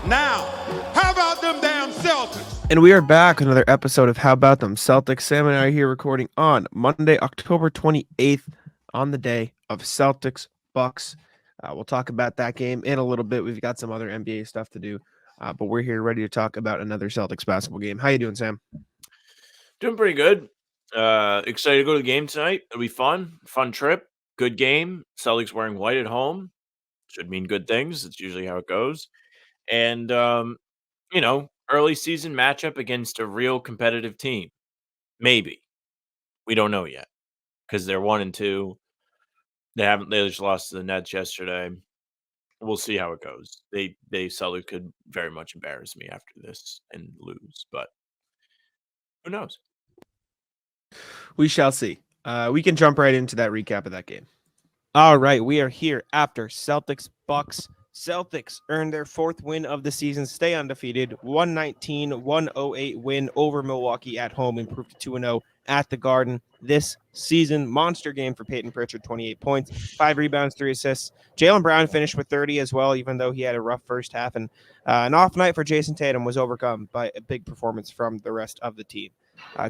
Now, how about them damn Celtics? And we are back, another episode of How About Them Celtics. Sam and I are here recording on Monday, October 28th, on the day of Celtics-Bucks. We'll talk about that game in a little bit. We've got some other NBA stuff to do, but we're here ready to talk about another Celtics basketball game. How you doing, Sam? Doing pretty good. Excited to go to the game tonight. It'll be fun. Fun trip. Good game. Celtics wearing white at home. Should mean good things. It's usually how it goes. And, early season matchup against a real competitive team. Maybe. We don't know yet because they're 1-2. They just lost to the Nets yesterday. We'll see how it goes. They Celtics could very much embarrass me after this and lose, but who knows? We shall see. We can jump right into that recap of that game. All right, we are here after Celtics-Bucks. Celtics earned their fourth win of the season, stay undefeated, 119-108 win over Milwaukee at home, improved to 2-0 at the Garden this season. Monster game for Payton Pritchard, 28 points, 5 rebounds, 3 assists. Jaylen Brown finished with 30 as well, even though he had a rough first half. And an off night for Jason Tatum was overcome by a big performance from the rest of the team.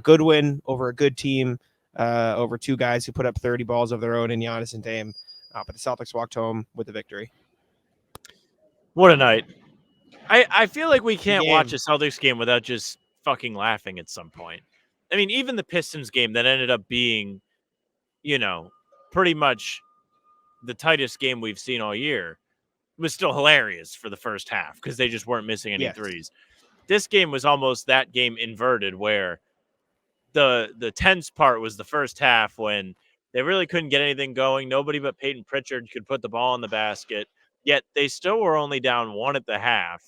Good win over a good team, over two guys who put up 30 balls of their own in Giannis and Dame. But the Celtics walked home with the victory. What a night. I feel like we can't watch a Celtics game without just fucking laughing at some point. I mean, even the Pistons game that ended up being, pretty much the tightest game we've seen all year was still hilarious for the first half because they just weren't missing any threes. This game was almost that game inverted where the tense part was the first half when they really couldn't get anything going. Nobody but Payton Pritchard could put the ball in the basket. Yet they still were only down 1 at the half.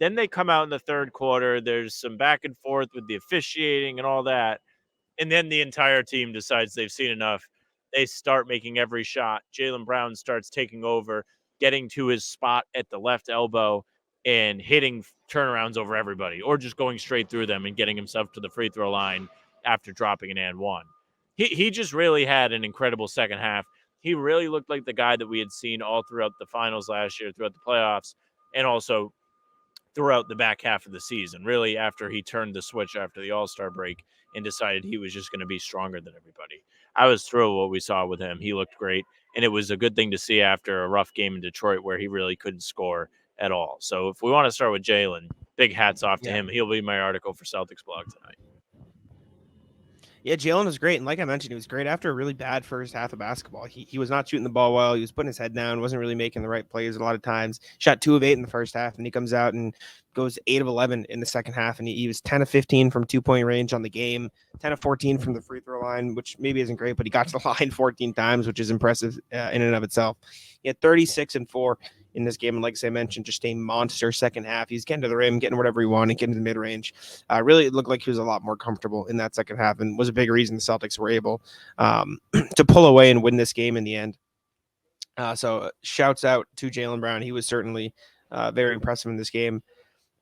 Then they come out in the third quarter. There's some back and forth with the officiating and all that. And then the entire team decides they've seen enough. They start making every shot. Jaylen Brown starts taking over, getting to his spot at the left elbow and hitting turnarounds over everybody or just going straight through them and getting himself to the free throw line after dropping an and one. He just really had an incredible second half. He really looked like the guy that we had seen all throughout the finals last year, throughout the playoffs, and also throughout the back half of the season, really after he turned the switch after the All-Star break and decided he was just going to be stronger than everybody. I was thrilled with what we saw with him. He looked great, and it was a good thing to see after a rough game in Detroit where he really couldn't score at all. So if we want to start with Jaylen, big hats off to him. He'll be my article for Celtics blog tonight. Yeah, Jaylen was great. And like I mentioned, he was great after a really bad first half of basketball. He was not shooting the ball well. He was putting his head down, wasn't really making the right plays a lot of times. Shot 2 of 8 in the first half, and he comes out and goes 8 of 11 in the second half. And he was 10 of 15 from 2-point range on the game, 10 of 14 from the free throw line, which maybe isn't great, but he got to the line 14 times, which is impressive in and of itself. He had 36 and 4 in this game. And like I mentioned, just a monster second half. He's getting to the rim, getting whatever he wanted, getting to the mid-range. Really, it looked like he was a lot more comfortable in that second half and was a big reason the Celtics were able to pull away and win this game in the end. So shouts out to Jaylen Brown. He was certainly very impressive in this game.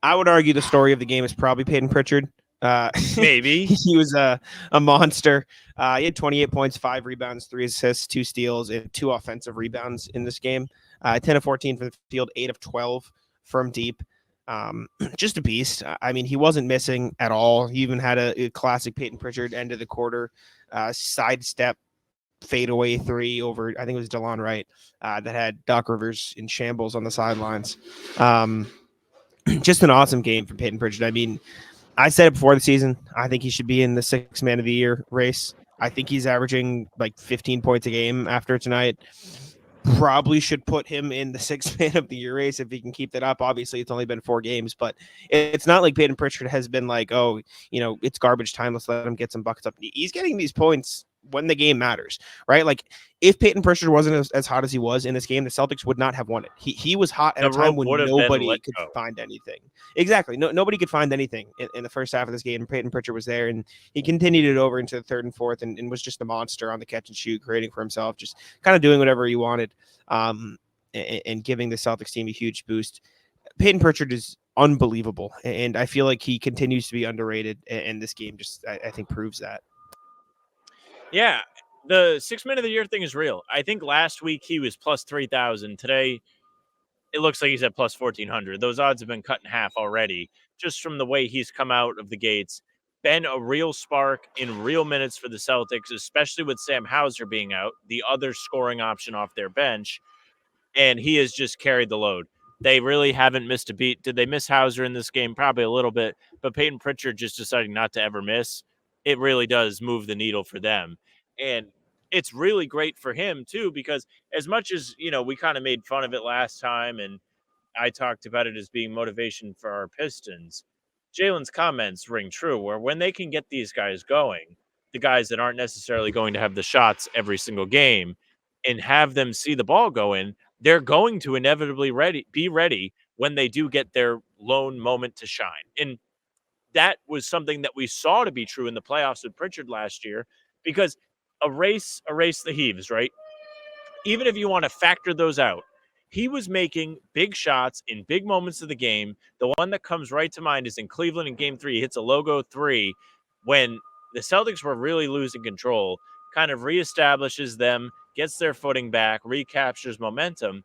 I would argue the story of the game is probably Payton Pritchard. Maybe. He was a monster. He had 28 points, 5 rebounds, 3 assists, 2 steals, and 2 offensive rebounds in this game. 10 of 14 from the field, 8 of 12 from deep. Just a beast. I mean, he wasn't missing at all. He even had a classic Payton Pritchard end of the quarter sidestep fadeaway 3 over, I think it was DeLon Wright, that had Doc Rivers in shambles on the sidelines. Just an awesome game from Payton Pritchard. I mean, I said it before the season. I think he should be in the 6th man of the year race. I think he's averaging like 15 points a game after tonight. Probably should put him in the 6th man of the year race if he can keep that up. Obviously, it's only been 4 games, but it's not like Payton Pritchard has been like, oh, it's garbage time. Let's let him get some buckets up. He's getting these points when the game matters, right? Like if Payton Pritchard wasn't as hot as he was in this game, the Celtics would not have won it. He was hot at a time when nobody could find anything. Exactly. Nobody could find anything in the first half of this game. Payton Pritchard was there, and he continued it over into the 3rd and 4th and was just a monster on the catch and shoot, creating for himself, just kind of doing whatever he wanted and giving the Celtics team a huge boost. Payton Pritchard is unbelievable, and I feel like he continues to be underrated, and this game just, I think, proves that. Yeah, the 6 man of the year thing is real. I think last week he was plus 3,000. Today, it looks like he's at plus 1,400. Those odds have been cut in half already just from the way he's come out of the gates. Been a real spark in real minutes for the Celtics, especially with Sam Hauser being out, the other scoring option off their bench, and he has just carried the load. They really haven't missed a beat. Did they miss Hauser in this game? Probably a little bit, but Payton Pritchard just deciding not to ever miss, it really does move the needle for them. And it's really great for him, too, because as much as, we kind of made fun of it last time and I talked about it as being motivation for our Pistons, Jalen's comments ring true, where when they can get these guys going, the guys that aren't necessarily going to have the shots every single game, and have them see the ball go in, they're going to inevitably be ready when they do get their lone moment to shine. And that was something that we saw to be true in the playoffs with Pritchard last year, because a race the heaves, right? Even if you want to factor those out, he was making big shots in big moments of the game. The one that comes right to mind is in Cleveland in game 3. He hits a logo 3 when the Celtics were really losing control, kind of reestablishes them, gets their footing back, recaptures momentum.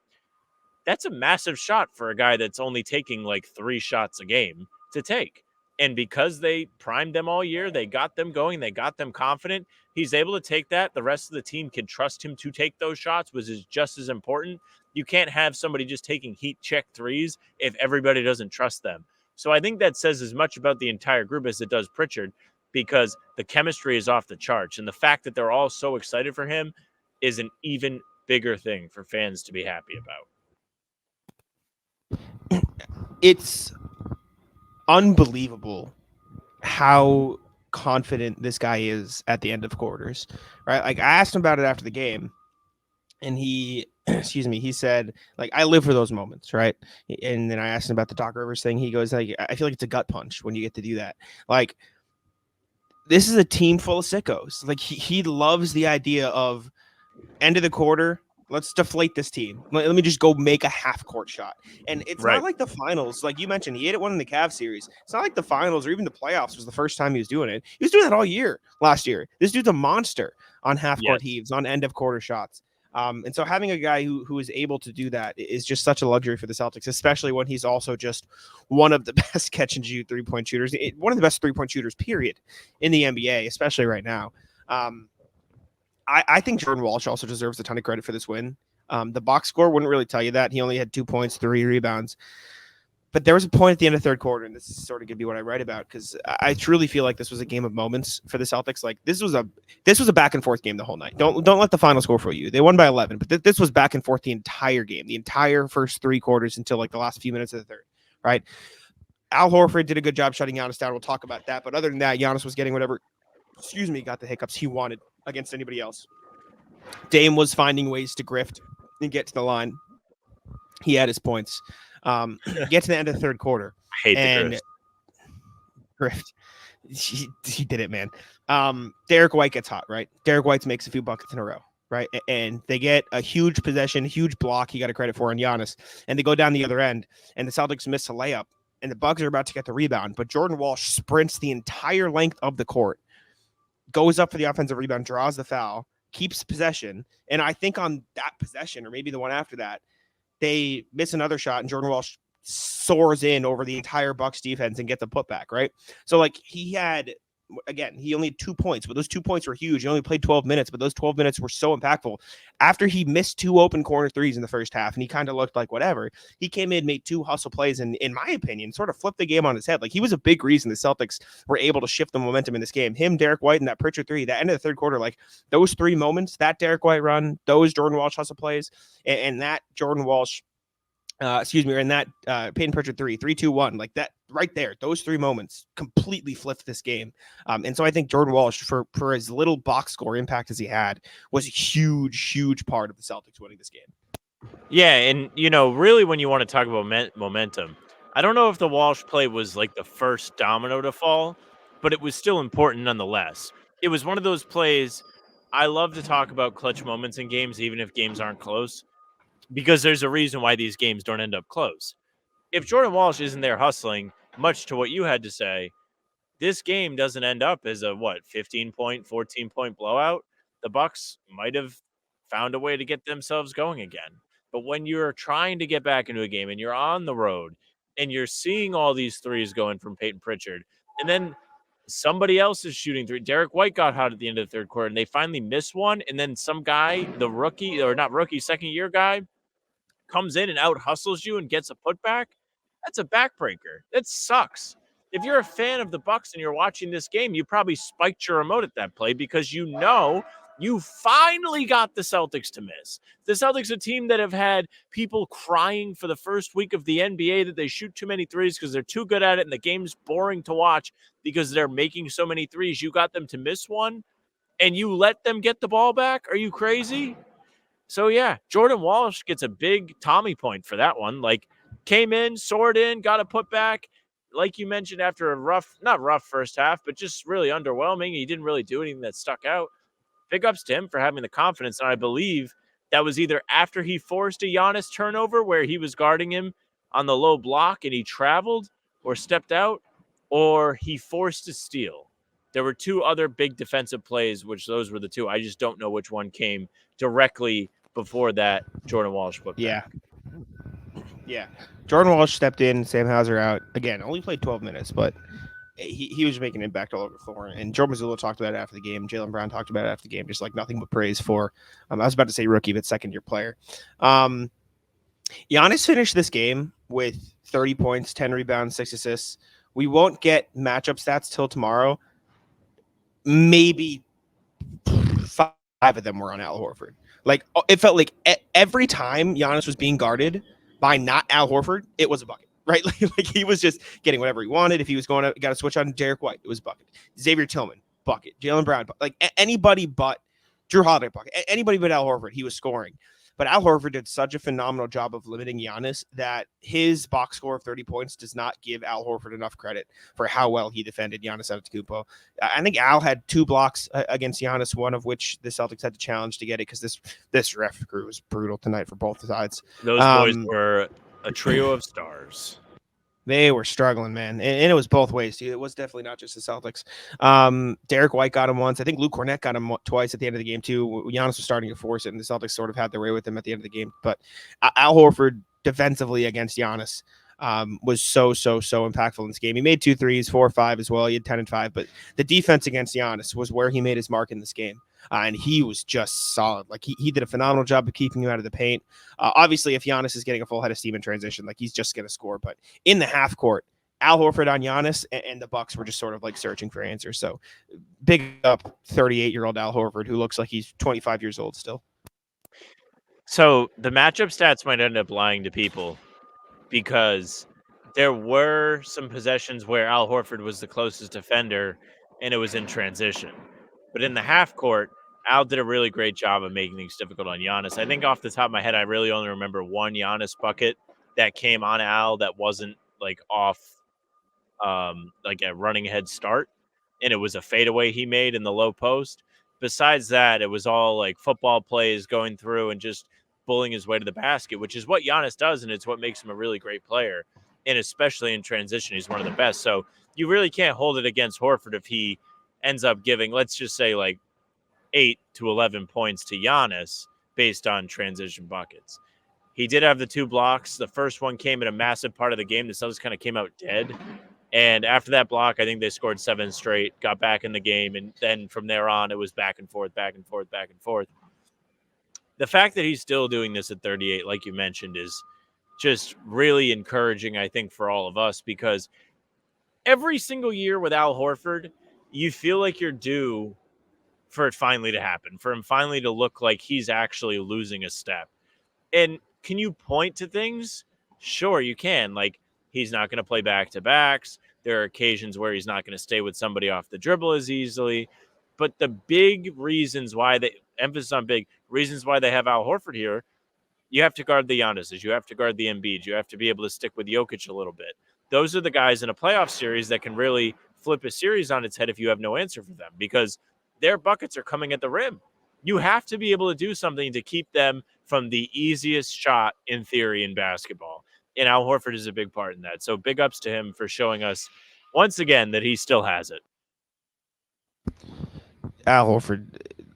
That's a massive shot for a guy that's only taking like 3 shots a game to take. And because they primed them all year, they got them going, they got them confident. He's able to take that. The rest of the team can trust him to take those shots, which is just as important. You can't have somebody just taking heat check threes if everybody doesn't trust them. So I think that says as much about the entire group as it does Pritchard, because the chemistry is off the charts. And the fact that they're all so excited for him is an even bigger thing for fans to be happy about. It's unbelievable how confident this guy is at the end of quarters, right? Like, I asked him about it after the game, and he said, like, I live for those moments, right? And then I asked him about the Doc Rivers thing. He goes, like, I feel like it's a gut punch when you get to do that. Like, this is a team full of sickos. Like, he loves the idea of end of the quarter, let's deflate this team. Let me just go make a half-court shot. And it's not like the finals. Like you mentioned, he hit one in the Cavs series. It's not like the finals or even the playoffs was the first time he was doing it. He was doing that all year last year. This dude's a monster on half-court heaves, on end-of-quarter shots. And so having a guy who is able to do that is just such a luxury for the Celtics, especially when he's also just one of the best catch-and-shoot three-point shooters, one of the best three-point shooters, period, in the NBA, especially right now. I think Jordan Walsh also deserves a ton of credit for this win. The box score wouldn't really tell you that. He only had 2 points, 3 rebounds. But there was a point at the end of third quarter, and this is sort of going to be what I write about, because I truly feel like this was a game of moments for the Celtics. Like, this was a back and forth game the whole night. Don't let the final score fool you. They won by 11, but this was back and forth the entire game, the entire first 3 quarters until like the last few minutes of the third, right? Al Horford did a good job shutting Giannis down. We'll talk about that. But other than that, Giannis was getting whatever, got the hiccups he wanted against anybody else. Dame was finding ways to grift and get to the line. He had his points. Get to the end of the third quarter. I hate the grift. He did it, man. Derek White gets hot, right? Derek White makes a few buckets in a row, right? And they get a huge possession, huge block he got a credit for on Giannis. And they go down the other end, and the Celtics miss a layup. And the Bucks are about to get the rebound, but Jordan Walsh sprints the entire length of the court, goes up for the offensive rebound, draws the foul, keeps possession. And I think on that possession, or maybe the one after that, they miss another shot, and Jordan Walsh soars in over the entire Bucks defense and gets a putback, right? So, like, he only had 2 points, but those 2 points were huge. He only played 12 minutes, but those 12 minutes were so impactful. After he missed 2 open corner threes in the first half, and he kind of looked like whatever, he came in, made 2 hustle plays, and in my opinion, sort of flipped the game on his head. Like, he was a big reason the Celtics were able to shift the momentum in this game. Him, Derek White, and that Pritchard 3, that end of the third quarter, like, those 3 moments, that Derek White run, those Jordan Walsh hustle plays, and that Jordan Walsh, and that Payton Pritchard 3-2-1, like that right there, those 3 moments completely flipped this game. And so I think Jordan Walsh, for as little box score impact as he had, was a huge part of the Celtics winning this game. Yeah, and really when you want to talk about momentum, I don't know if the Walsh play was like the first domino to fall, but it was still important nonetheless. It was one of those plays. I love to talk about clutch moments in games, even if games aren't close, because there's a reason why these games don't end up close. If Jordan Walsh isn't there hustling, much to what you had to say, this game doesn't end up as a 15-point, 14-point blowout. The Bucks might have found a way to get themselves going again. But when you're trying to get back into a game and you're on the road and you're seeing all these threes going from Payton Pritchard, and then somebody else is shooting three. Derek White got hot at the end of the third quarter, and they finally missed one. And then some guy, the rookie, or not rookie, second-year guy, comes in and out hustles you and gets a putback. That's a backbreaker. That sucks. If you're a fan of the Bucks and you're watching this game, you probably spiked your remote at that play because you know you finally got the Celtics to miss. The Celtics, a team that have had people crying for the first week of the NBA that they shoot too many threes because they're too good at it and the game's boring to watch because they're making so many threes. You got them to miss one and you let them get the ball back? Are you crazy? So, yeah, Jordan Walsh gets a big Tommy point for that one. Like, came in, soared in, got a putback. Like you mentioned, after a not rough first half, but just really underwhelming. He didn't really do anything that stuck out. Big ups to him for having the confidence. And I believe that was either after he forced a Giannis turnover where he was guarding him on the low block and he traveled or stepped out, or he forced a steal. There were two other big defensive plays, which those were the two. I just don't know which one came directly before that Jordan Walsh put back. Yeah. Jordan Walsh stepped in, Sam Hauser out. Again, only played 12 minutes, but he was making an impact all over the floor. And Joe Mazzulla talked about it after the game. Jaylen Brown talked about it after the game. Just like nothing but praise for, I was about to say rookie, but second-year player. Giannis finished this game with 30 points, 10 rebounds, 6 assists. We won't get matchup stats till tomorrow. Maybe 5 of them were on Al Horford. Like, it felt like every time Giannis was being guarded by not Al Horford, it was a bucket, right? Like he was just getting whatever he wanted. If he was going to got to switch on Derek White, it was bucket. Xavier Tillman, bucket. Jaylen Brown, like anybody but Drew Holiday, bucket. Anybody but Al Horford, he was scoring. But Al Horford did such a phenomenal job of limiting Giannis that his box score of 30 points does not give Al Horford enough credit for how well he defended Giannis Antetokounmpo. I think Al had 2 blocks against Giannis, one of which the Celtics had to challenge to get it because this ref crew was brutal tonight for both sides. Those boys were a trio of stars. They were struggling, man. And it was both ways, too. It was definitely not just the Celtics. Derek White got him once. I think Luke Cornett got him twice at the end of the game, too. Giannis was starting to force it, and the Celtics sort of had their way with him at the end of the game. But Al Horford defensively against Giannis was so impactful in this game. He made 2 threes, 4 or 5 as well. He had 10 and 5. But the defense against Giannis was where he made his mark in this game. And he was just solid. Like he did a phenomenal job of keeping him out of the paint. Obviously, if Giannis is getting a full head of steam in transition, like he's just going to score. But in the half court, Al Horford on Giannis and the Bucks were just sort of like searching for answers. So big up 38-year-old Al Horford, who looks like he's 25 years old still. So the matchup stats might end up lying to people because there were some possessions where Al Horford was the closest defender and it was in transition. But in the half court, Al did a really great job of making things difficult on Giannis. I think off the top of my head, I really only remember one Giannis bucket that came on Al that wasn't like off like a running head start. And it was a fadeaway he made in the low post. Besides that, it was all like football plays going through and just bullying his way to the basket, which is what Giannis does. And it's what makes him a really great player. And especially in transition, he's one of the best. So you really can't hold it against Horford if he ends up giving, let's just say, like 8 to 11 points to Giannis based on transition buckets. He did have the 2 blocks. The first one came in a massive part of the game. The Celtics kind of came out dead. And after that block, I think they scored 7 straight, got back in the game. And then from there on, it was back and forth, back and forth, back and forth. The fact that he's still doing this at 38, like you mentioned, is just really encouraging, I think, for all of us, because every single year with Al Horford, you feel like you're due for it finally to happen, for him finally to look like he's actually losing a step. And can you point to things? Sure, you can. Like, he's not going to play back-to-backs. There are occasions where he's not going to stay with somebody off the dribble as easily. But the big reasons why emphasis on big reasons why they have Al Horford here, you have to guard the Giannis's, you have to guard the Embiid, you have to be able to stick with Jokic a little bit. Those are the guys in a playoff series that can really flip a series on its head if you have no answer for them, because their buckets are coming at the rim. You have to be able to do something to keep them from the easiest shot in theory in basketball. And Al Horford is a big part in that. So big ups to him for showing us once again that he still has it. Al Horford,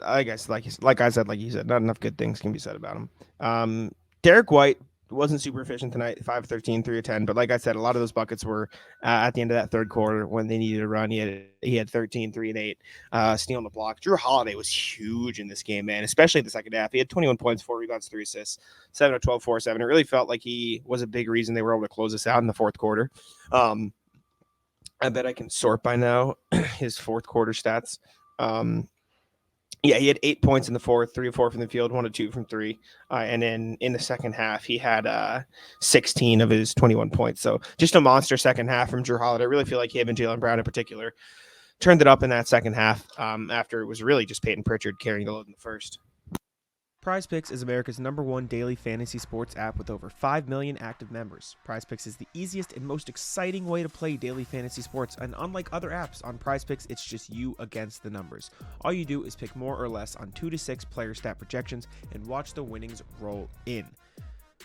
I guess, like I said, not enough good things can be said about him. Derek White wasn't super efficient tonight, 5-13, 3-10. But like I said, a lot of those buckets were at the end of that third quarter when they needed a run. He had 13, 3 and 8, stealing the block. Drew Holiday was huge in this game, man, especially in the second half. He had 21 points, 4 rebounds, 3 assists, 7 of 12, 4 7. It really felt like he was a big reason they were able to close this out in the fourth quarter. I bet I can sort by now his fourth quarter stats. Yeah, he had 8 points in the fourth, 3 of 4 from the field, 1 of 2 from 3. And then in the second half, he had 16 of his 21 points. So just a monster second half from Drew Holiday. I really feel like him and Jaylen Brown in particular turned it up in that second half after it was really just Payton Pritchard carrying the load in the first. PrizePicks is America's #1 daily fantasy sports app with over 5 million active members. PrizePicks is the easiest and most exciting way to play daily fantasy sports, and unlike other apps, on PrizePicks, it's just you against the numbers. All you do is pick more or less on 2 to 6 player stat projections and watch the winnings roll in.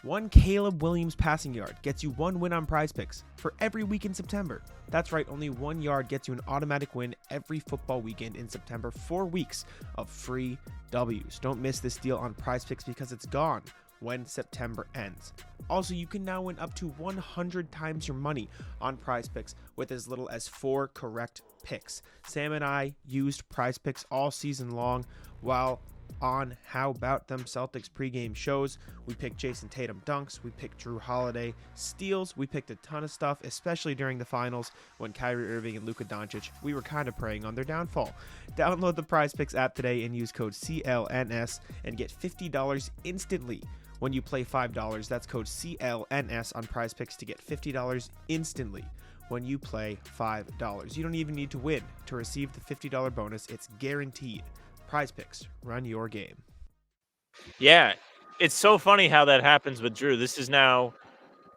One Caleb Williams passing yard gets you 1 win on PrizePicks for every week in September. That's right, only 1 yard gets you an automatic win every football weekend in September. 4 weeks of free W's. Don't miss this deal on PrizePicks because it's gone when September ends. Also, you can now win up to 100 times your money on PrizePicks with as little as 4 correct picks. Sam and I used PrizePicks all season long while on How Bout Them Celtics pregame shows. We picked Jason Tatum dunks, we picked Drew Holiday steals, we picked a ton of stuff, especially during the finals when Kyrie Irving and Luka Doncic, we were kind of preying on their downfall. Download the PrizePicks app today and use code CLNS and get $50 instantly. When you play $5, that's code CLNS on PrizePicks to get $50 instantly when you play $5. You don't even need to win to receive the $50 bonus. It's guaranteed. PrizePicks, run your game. Yeah, it's so funny how that happens with Drew. This is now,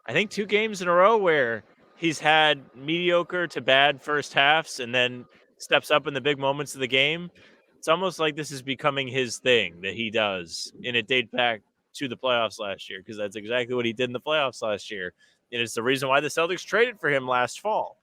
I think, 2 games in a row where he's had mediocre to bad first halves and then steps up in the big moments of the game. It's almost like this is becoming his thing that he does, and it dates back to the playoffs last year because that's exactly what he did in the playoffs last year. And it's the reason why the Celtics traded for him last fall.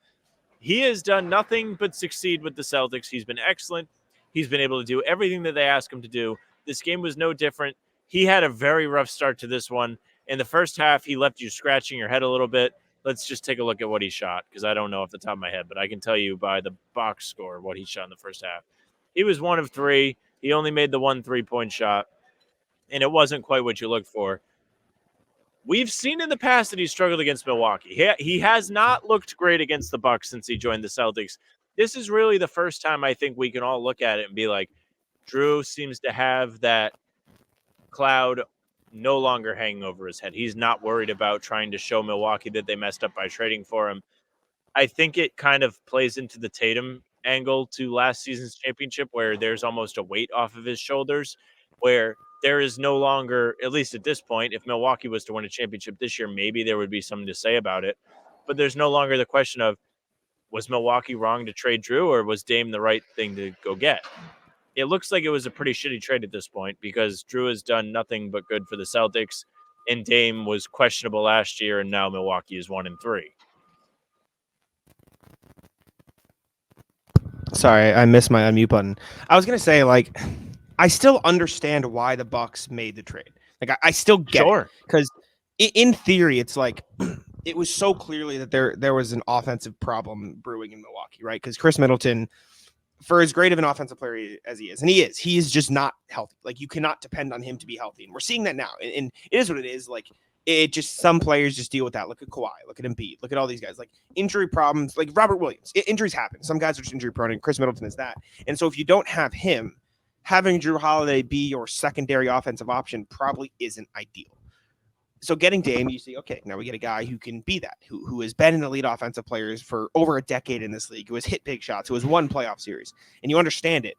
He has done nothing but succeed with the Celtics. He's been excellent. He's been able to do everything that they ask him to do. This game was no different. He had a very rough start to this one. In the first half, he left you scratching your head a little bit. Let's just take a look at what he shot because I don't know off the top of my head, but I can tell you by the box score what he shot in the first half. He was 1 of 3. He only made the 1 3-point shot, and it wasn't quite what you looked for. We've seen in the past that he struggled against Milwaukee. He has not looked great against the Bucks since he joined the Celtics. This is really the first time I think we can all look at it and be like, Drew seems to have that cloud no longer hanging over his head. He's not worried about trying to show Milwaukee that they messed up by trading for him. I think it kind of plays into the Tatum angle to last season's championship where there's almost a weight off of his shoulders, where there is no longer, at least at this point, if Milwaukee was to win a championship this year, maybe there would be something to say about it. But there's no longer the question of, was Milwaukee wrong to trade Drew or was Dame the right thing to go get? It looks like it was a pretty shitty trade at this point because Drew has done nothing but good for the Celtics and Dame was questionable last year and now Milwaukee is 1 and 3. Sorry, I missed my unmute button. I was going to say, like, I still understand why the Bucks made the trade. Like, I still get it. Because in theory, it's like it was so clearly that there was an offensive problem brewing in Milwaukee, right? Because Chris Middleton, for as great of an offensive player as he is just not healthy. Like, you cannot depend on him to be healthy. And we're seeing that now. And it is what it is. Like, it just, some players just deal with that. Look at Kawhi, look at Embiid, look at all these guys. Like, injury problems, like Robert Williams. Injuries happen. Some guys are just injury prone, and Chris Middleton is that. And so if you don't have him, having Drew Holiday be your secondary offensive option probably isn't ideal. So getting Dame, you see, okay, now we get a guy who can be that, who has been an elite offensive player for over a decade in this league, who has hit big shots, who has won playoff series, and you understand it.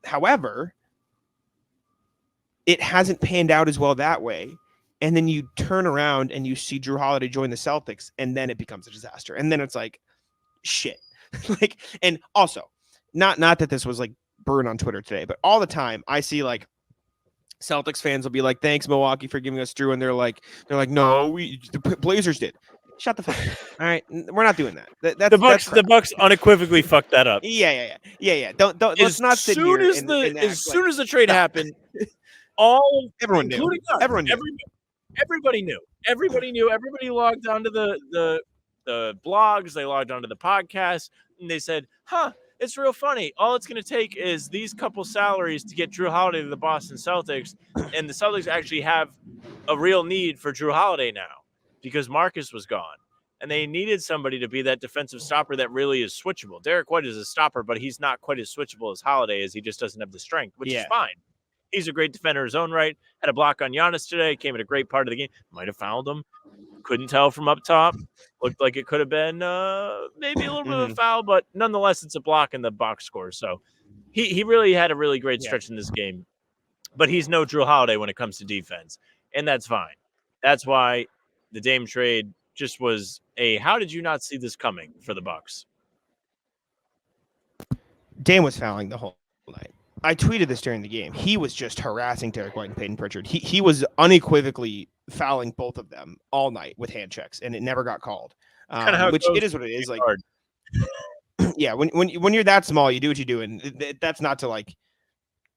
However, it hasn't panned out as well that way, and then you turn around and you see Drew Holiday join the Celtics, and then it becomes a disaster, and then it's like, shit. Like, and also, not that this was like burned on Twitter today, but all the time I see like Celtics fans will be like, thanks Milwaukee for giving us Drew. And they're like, no, the Blazers did. Shut the fuck up. All right. We're not doing that. The Bucks unequivocally fucked that up. Yeah. Don't let's not sit here. As soon as the trade happened, all Everyone knew. including us. Everyone knew. Everybody knew. Everybody knew. Everybody logged onto the blogs. They logged onto the podcast, and they said, "Huh, it's real funny. All it's going to take is these couple salaries to get Drew Holiday to the Boston Celtics, and the Celtics actually have a real need for Drew Holiday now because Marcus was gone, and they needed somebody to be that defensive stopper that really is switchable. Derek White is a stopper, but he's not quite as switchable as Holiday is. He just doesn't have the strength, which is fine. He's a great defender in his own right. Had a block on Giannis today. Came at a great part of the game. Might have fouled him. Couldn't tell from up top. Looked like it could have been maybe a little bit of a foul, but nonetheless, it's a block in the box score. So he really had a really great stretch in this game. But he's no Drew Holiday when it comes to defense, and that's fine. That's why the Dame trade just was how did you not see this coming for the Bucks? Dame was fouling the whole night. I tweeted this during the game. He was just harassing Derek White and Payton Pritchard. He was unequivocally fouling both of them all night with hand checks, and it never got called. Which it is what it is. Like, yeah, when you're that small, you do what you do, and that's not to like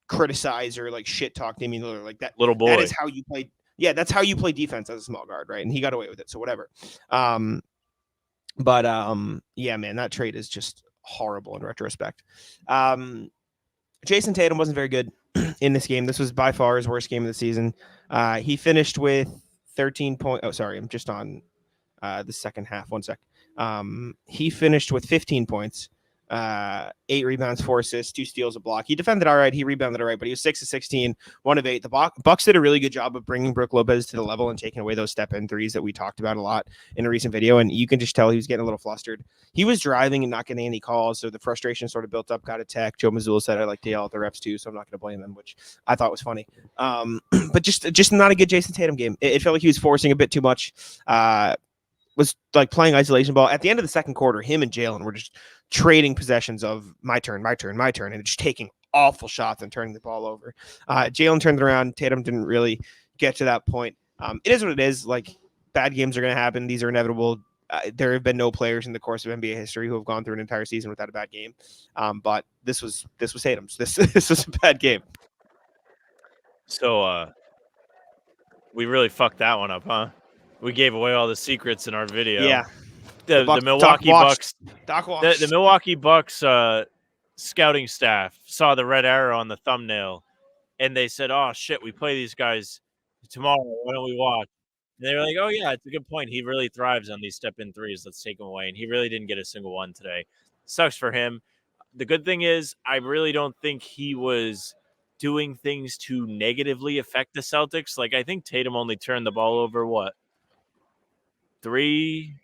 criticize or like shit talk Damian Lillard like that. Little boy. That is how you play. Yeah, that's how you play defense as a small guard, right? And he got away with it, so whatever. Yeah, man, that trade is just horrible in retrospect. Jason Tatum wasn't very good in this game. This was by far his worst game of the season. He finished with 13 points. Oh, sorry. I'm just on the second half. 1 sec. He finished with 15 points, 8 rebounds, 4 assists, 2 steals, a block. He defended all right. He rebounded all right, but he was 6 of 16, 1 of 8. The Bucks did a really good job of bringing Brook Lopez to the level and taking away those step-in threes that we talked about a lot in a recent video, and you can just tell he was getting a little flustered. He was driving and not getting any calls, so the frustration sort of built up, got a tech. Joe Mazzulla said, I like to yell at the refs too, so I'm not going to blame him, which I thought was funny. But just not a good Jason Tatum game. It felt like he was forcing a bit too much. Was like playing isolation ball. At the end of the second quarter, him and Jalen were just trading possessions of my turn, and just taking awful shots and turning the ball over. Jalen turned it around. Tatum didn't really get to that point. It is what it is. Like, bad games are going to happen. These are inevitable. There have been no players in the course of NBA history who have gone through an entire season without a bad game. But this was Tatum's. This was a bad game. So we really fucked that one up, huh? We gave away all the secrets in our video. Yeah. The Milwaukee Bucks. The Milwaukee Bucks scouting staff saw the red arrow on the thumbnail, and they said, "Oh shit, we play these guys tomorrow. Why don't we watch?" And they were like, "Oh yeah, it's a good point. He really thrives on these step-in threes. Let's take him away." And he really didn't get a single one today. Sucks for him. The good thing is, I really don't think he was doing things to negatively affect the Celtics. Like, I think Tatum only turned the ball over three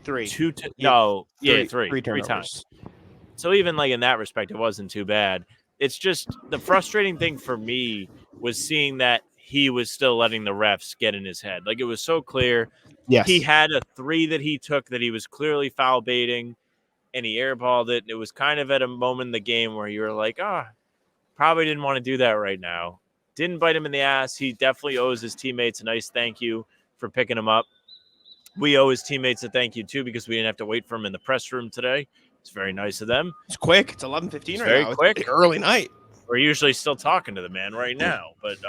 times. So even like in that respect, it wasn't too bad. It's just the frustrating thing for me was seeing that he was still letting the refs get in his head. Like, it was so clear. Yes. He had a 3 that he took that he was clearly foul baiting, and he airballed it. It was kind of at a moment in the game where you were like, probably didn't want to do that right now. Didn't bite him in the ass. He definitely owes his teammates a nice thank you for picking him up. We owe his teammates a thank you, too, because we didn't have to wait for him in the press room today. It's very nice of them. It's quick. It's 11:15 right very now. Quick. It's early night. We're usually still talking to the man right now, but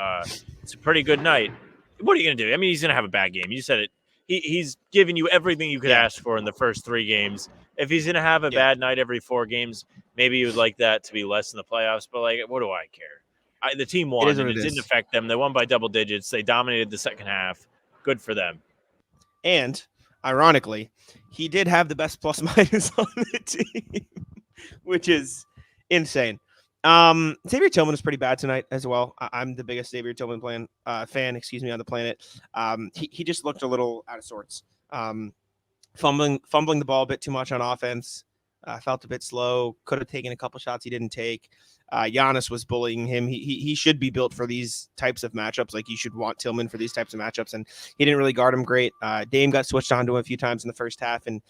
it's a pretty good night. What are you going to do? I mean, he's going to have a bad game. You said it. He's given you everything you could ask for in the first 3 games. If he's going to have a bad night every 4 games, maybe you would like that to be less in the playoffs, but, like, what do I care? The team won, and it didn't affect them. They won by double digits. They dominated the second half. Good for them. And ironically, he did have the best plus minus on the team, which is insane. Xavier Tillman was pretty bad tonight as well. I'm the biggest Xavier Tillman fan, on the planet. He just looked a little out of sorts. Fumbling the ball a bit too much on offense. Felt a bit slow. Could have taken a couple shots he didn't take. Giannis was bullying him. He should be built for these types of matchups. Like, you should want Tillman for these types of matchups, and he didn't really guard him great. Dame got switched on to him a few times in the first half and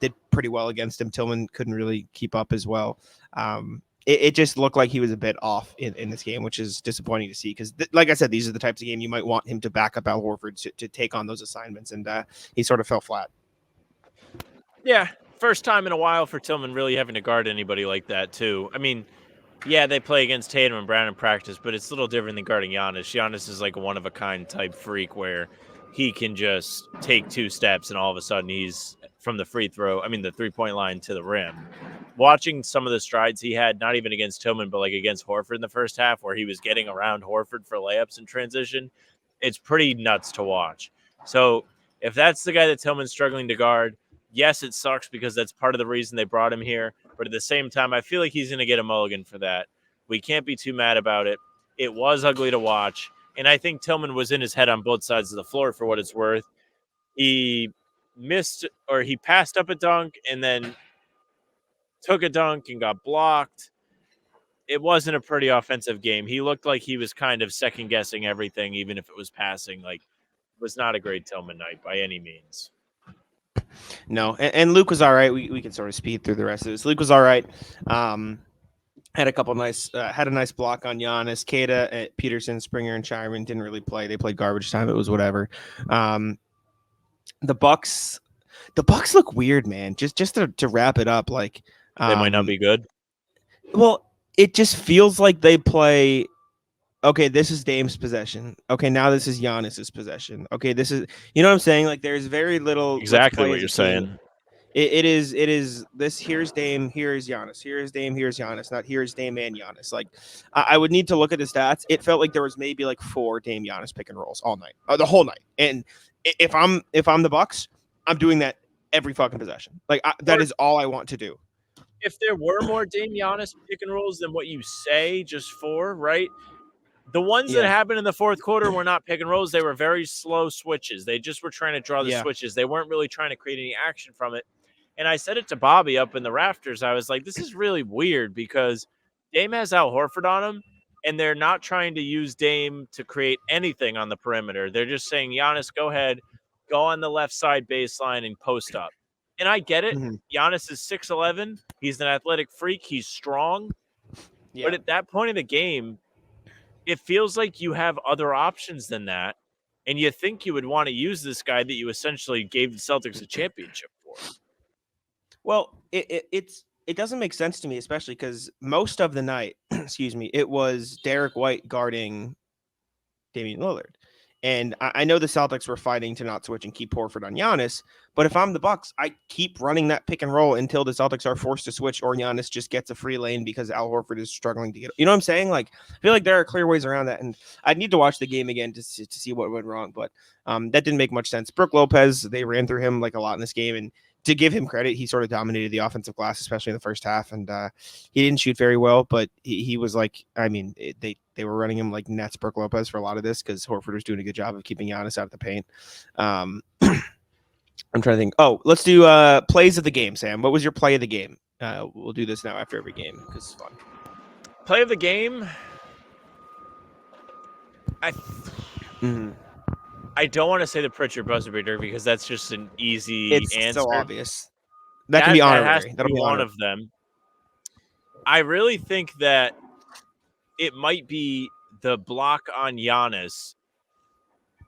did pretty well against him. Tillman couldn't really keep up as well. It just looked like he was a bit off in this game, which is disappointing to see because, like I said, these are the types of game you might want him to back up Al Horford to take on those assignments, and he sort of fell flat. Yeah, first time in a while for Tillman really having to guard anybody like that, too. I mean, Yeah, they play against Tatum and Brown in practice, but it's a little different than guarding Giannis. Giannis is like a one-of-a-kind type freak where he can just take 2 steps and all of a sudden he's from the the three-point line to the rim. Watching some of the strides he had, not even against Tillman, but like against Horford in the first half where he was getting around Horford for layups in transition, it's pretty nuts to watch. So if that's the guy that Tillman's struggling to guard, yes, it sucks because that's part of the reason they brought him here. But at the same time, I feel like he's going to get a mulligan for that. We can't be too mad about it. It was ugly to watch. And I think Tillman was in his head on both sides of the floor for what it's worth. He passed up a dunk and then took a dunk and got blocked. It wasn't a pretty offensive game. He looked like he was kind of second-guessing everything, even if it was passing. Like, it was not a great Tillman night by any means. No, and Luke was all right. We can sort of speed through the rest of this. Luke was all right. Had a couple nice, had a nice block on Giannis. Kata, Peterson, Springer, and Chiron didn't really play. They played garbage time. It was whatever. The Bucks look weird, man. Just to wrap it up, like they might not be good. Well, it just feels like they play. Okay, this is Dame's possession. Okay, now this is Giannis's possession. Okay, this is, you know what I'm saying? Like, there's very little. Exactly what you're saying. It is this. Here's Dame. Here's Giannis. Here's Dame. Here's Giannis. Not here's Dame and Giannis. Like, I would need to look at the stats. It felt like there was maybe like 4 Dame Giannis pick and rolls all night, the whole night. And if I'm the Bucks, I'm doing that every fucking possession. Like, that is all I want to do. If there were more Dame Giannis pick and rolls than what you say, just 4, right? The ones that happened in the fourth quarter were not pick and rolls. They were very slow switches. They just were trying to draw the switches. They weren't really trying to create any action from it. And I said it to Bobby up in the rafters. I was like, this is really weird because Dame has Al Horford on him, and they're not trying to use Dame to create anything on the perimeter. They're just saying, Giannis, go ahead, go on the left side baseline and post up. And I get it. Mm-hmm. Giannis is 6'11". He's an athletic freak. He's strong. Yeah. But at that point in the game, it feels like you have other options than that. And you think you would want to use this guy that you essentially gave the Celtics a championship for. Well, it doesn't make sense to me, especially because most of the night, it was Derek White guarding Damian Lillard. And I know the Celtics were fighting to not switch and keep Horford on Giannis, but if I'm the Bucks, I keep running that pick and roll until the Celtics are forced to switch or Giannis just gets a free lane because Al Horford is struggling to get. You know what I'm saying? Like, I feel like there are clear ways around that, and I need to watch the game again to see what went wrong. But that didn't make much sense. Brook Lopez, they ran through him like a lot in this game, and to give him credit, he sort of dominated the offensive glass, especially in the first half, and he didn't shoot very well, but he was like, I mean, they were running him like Nets Brook Lopez for a lot of this because Horford was doing a good job of keeping Giannis out of the paint. I'm trying to think. Oh, let's do plays of the game, Sam. What was your play of the game? We'll do this now after every game because it's fun. Play of the game? I don't want to say the Pritchard buzzer beater because that's just an easy answer. It's so obvious. That can be honorary. That'll be one of them. I really think that it might be the block on Giannis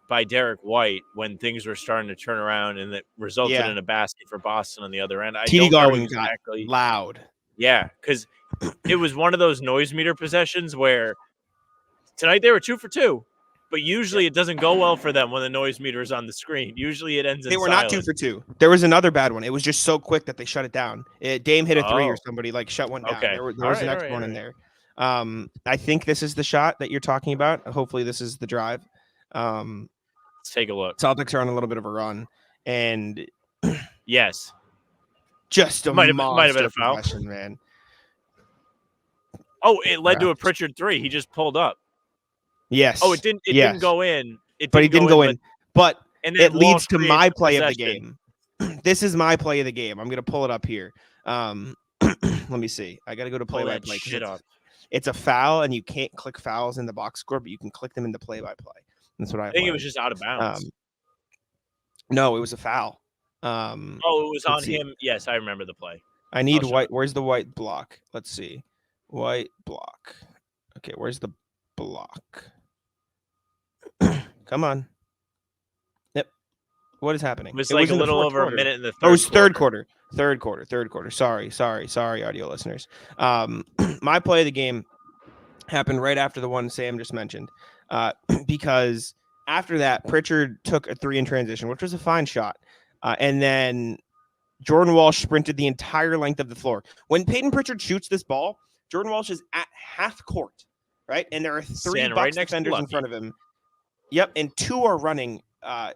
by Derek White when things were starting to turn around and that resulted in a basket for Boston on the other end. TD Garden got loud. Yeah, because it was one of those noise meter possessions where tonight they were 2 for 2. But usually it doesn't go well for them when the noise meter is on the screen. Usually it ends in silence. Not 2 for 2. There was another bad one. It was just so quick that they shut it down. Dame hit a 3 or somebody like shut one down. Okay. There was an extra one in there. I think this is the shot that you're talking about. Hopefully this is the drive. Let's take a look. Celtics are on a little bit of a run. And yes. Just a might have been a foul, man. Oh, it led to a Pritchard 3. He just pulled up. Yes. Oh, it didn't go in. He didn't go in. But it leads to my play of the game. This is my play of the game. I'm going to pull it up here. Let me see. I got to go to play-by-play. It's a foul, and you can't click fouls in the box score, but you can click them into play-by-play. That's what I think it was just out of bounds. No, it was a foul. It was on him. Yes, I remember the play. I need White. Where's the White block? Let's see. White block. Okay, where's the block? Come on. Yep. What is happening? It was like a little over a minute in the third. Oh, it was third quarter. Third quarter. Sorry, audio listeners. my play of the game happened right after the one Sam just mentioned, because after that, Pritchard took a 3 in transition, which was a fine shot. And then Jordan Walsh sprinted the entire length of the floor. When Payton Pritchard shoots this ball, Jordan Walsh is at half court, right? And there are 3 Bucks defenders in front of him. Yep, and 2 are running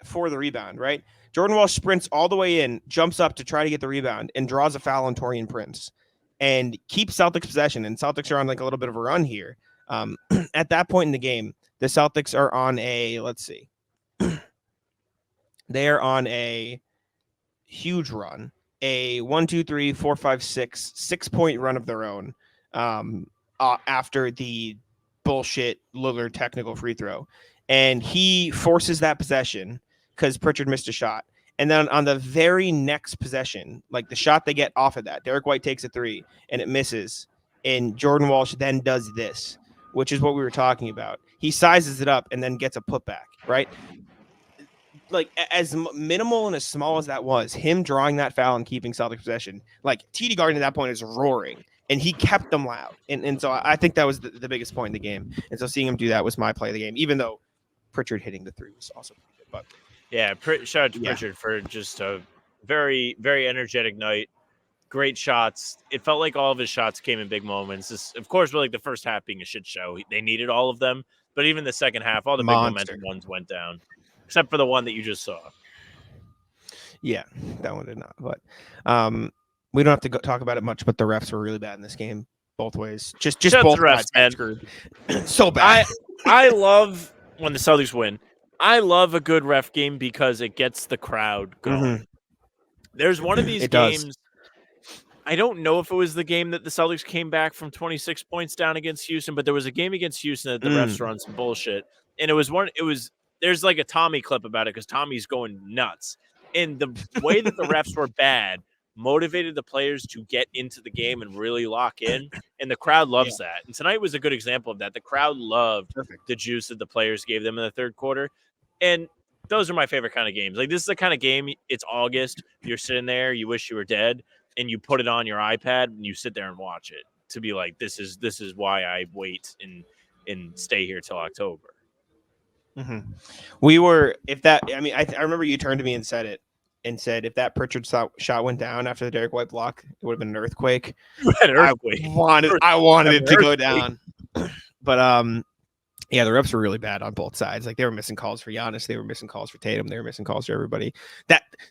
for the rebound, right? Jordan Walsh sprints all the way in, jumps up to try to get the rebound, and draws a foul on Taurean Prince and keeps Celtics possession. And Celtics are on like a little bit of a run here. At that point in the game, the Celtics are on a, let's see, they are on a huge run, a 1, 2, 3, 4, 5, 6-point run of their own after the bullshit Lillard technical free throw. And he forces that possession because Pritchard missed a shot. And then on the very next possession, like the shot they get off of that, Derek White takes a 3 and it misses. And Jordan Walsh then does this, which is what we were talking about. He sizes it up and then gets a putback, right? Like as minimal and as small as that was, him drawing that foul and keeping Celtics possession, like TD Garden at that point is roaring, and he kept them loud. And so I think that was the biggest point in the game. And so seeing him do that was my play of the game, even though Pritchard hitting the 3 was also pretty good. But yeah, shout out to Pritchard for just a very, very energetic night. Great shots. It felt like all of his shots came in big moments. This, of course, with like the first half being a shit show, they needed all of them. But even the second half, all the big momentum ones went down, except for the one that you just saw. Yeah, that one did not. But we don't have to talk about it much. But the refs were really bad in this game, both ways. Just both refs, man. Screwed. So bad. I love when the Celtics win. I love a good ref game because it gets the crowd going. Mm-hmm. There's one of these games. Does. I don't know if it was the game that the Celtics came back from 26 points down against Houston, but there was a game against Houston that the refs were on some bullshit. And there's like a Tommy clip about it because Tommy's going nuts. And the way that the refs were bad motivated the players to get into the game and really lock in. And the crowd loves that. And tonight was a good example of that. The crowd loved the juice that the players gave them in the third quarter. And those are my favorite kind of games. Like, this is the kind of game, it's August, you're sitting there, you wish you were dead, and you put it on your iPad and you sit there and watch it to be like, this is why I wait and stay here till October. Mm-hmm. I remember you turned to me and said, if that Pritchard shot went down after the Derek White block, it would have been an earthquake. I wanted it to go down. But yeah, the refs were really bad on both sides. Like, they were missing calls for Giannis, they were missing calls for Tatum, they were missing calls for everybody.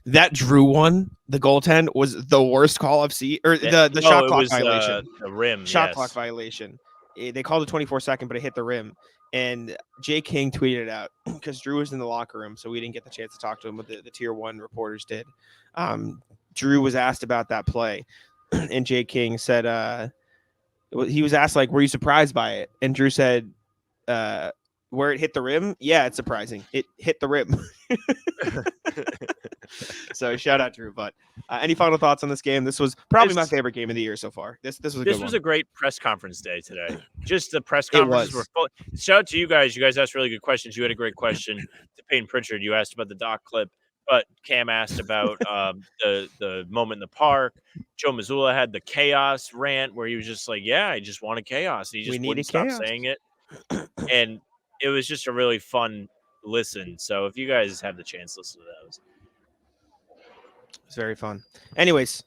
That Drew one, the goaltend, was the worst call I've seen. Or the shot clock violation. The rim. Shot clock violation. They called it 24-second, but it hit the rim. And Jay King tweeted it out because Drew was in the locker room, so we didn't get the chance to talk to him, but the Tier 1 reporters did. Drew was asked about that play, and Jay King said he was asked, like, were you surprised by it? And Drew said, where it hit the rim, yeah, it's surprising. It hit the rim. So shout out Drew. But any final thoughts on this game? This was probably my favorite game of the year so far. This was a good one. This was a great press conference day today. Just the press conferences were full. Shout out to you guys. You guys asked really good questions. You had a great question to Payton Pritchard. You asked about the Doc clip, but Cam asked about the moment in the park. Joe Mazzulla had the chaos rant where he was just like, yeah, I just wanted chaos. He just wouldn't stop saying it. And it was just a really fun listen. So if you guys have the chance, listen to those. It's very fun. Anyways,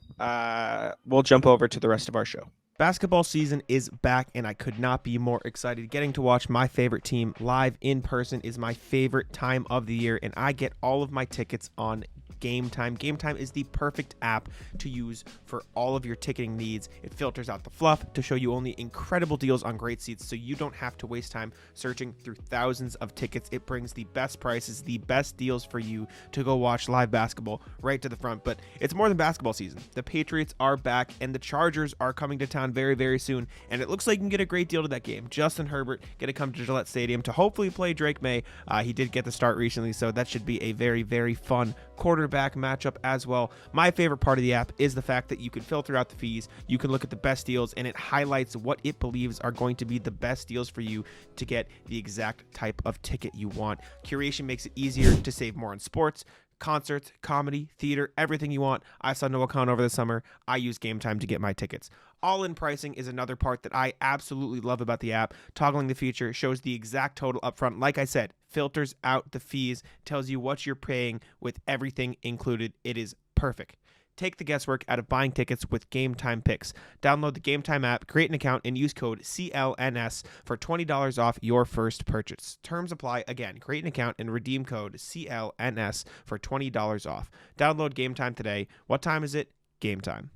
we'll jump over to the rest of our show. Basketball season is back, and I could not be more excited. Getting to watch my favorite team live in person is my favorite time of the year, and I get all of my tickets on Game Time. Game Time is the perfect app to use for all of your ticketing needs. It filters out the fluff to show you only incredible deals on great seats, so you don't have to waste time searching through thousands of tickets. It brings the best prices, the best deals for you to go watch live basketball right to the front. But it's more than basketball season. The Patriots are back, and the Chargers are coming to town very, very soon, and it looks like you can get a great deal to that game. Justin Herbert going to come to Gillette Stadium to hopefully play Drake May. He did get the start recently, so that should be a very, very fun quarterback matchup as well. My favorite part of the app is the fact that you can filter out the fees, you can look at the best deals, and it highlights what it believes are going to be the best deals for you to get the exact type of ticket you want. Curation makes it easier to save more on sports, concerts, comedy, theater, everything you want. I saw Noah Khan over the summer. I use Game Time to get my tickets. All-in pricing is another part that I absolutely love about the app. Toggling the feature shows the exact total upfront. Like I said, filters out the fees, tells you what you're paying with everything included. It is perfect. Take the guesswork out of buying tickets with Game Time Picks. Download the Game Time app, create an account, and use code CLNS for $20 off your first purchase. Terms apply. Again, create an account and redeem code CLNS for $20 off. Download Game Time today. What time is it? Game Time.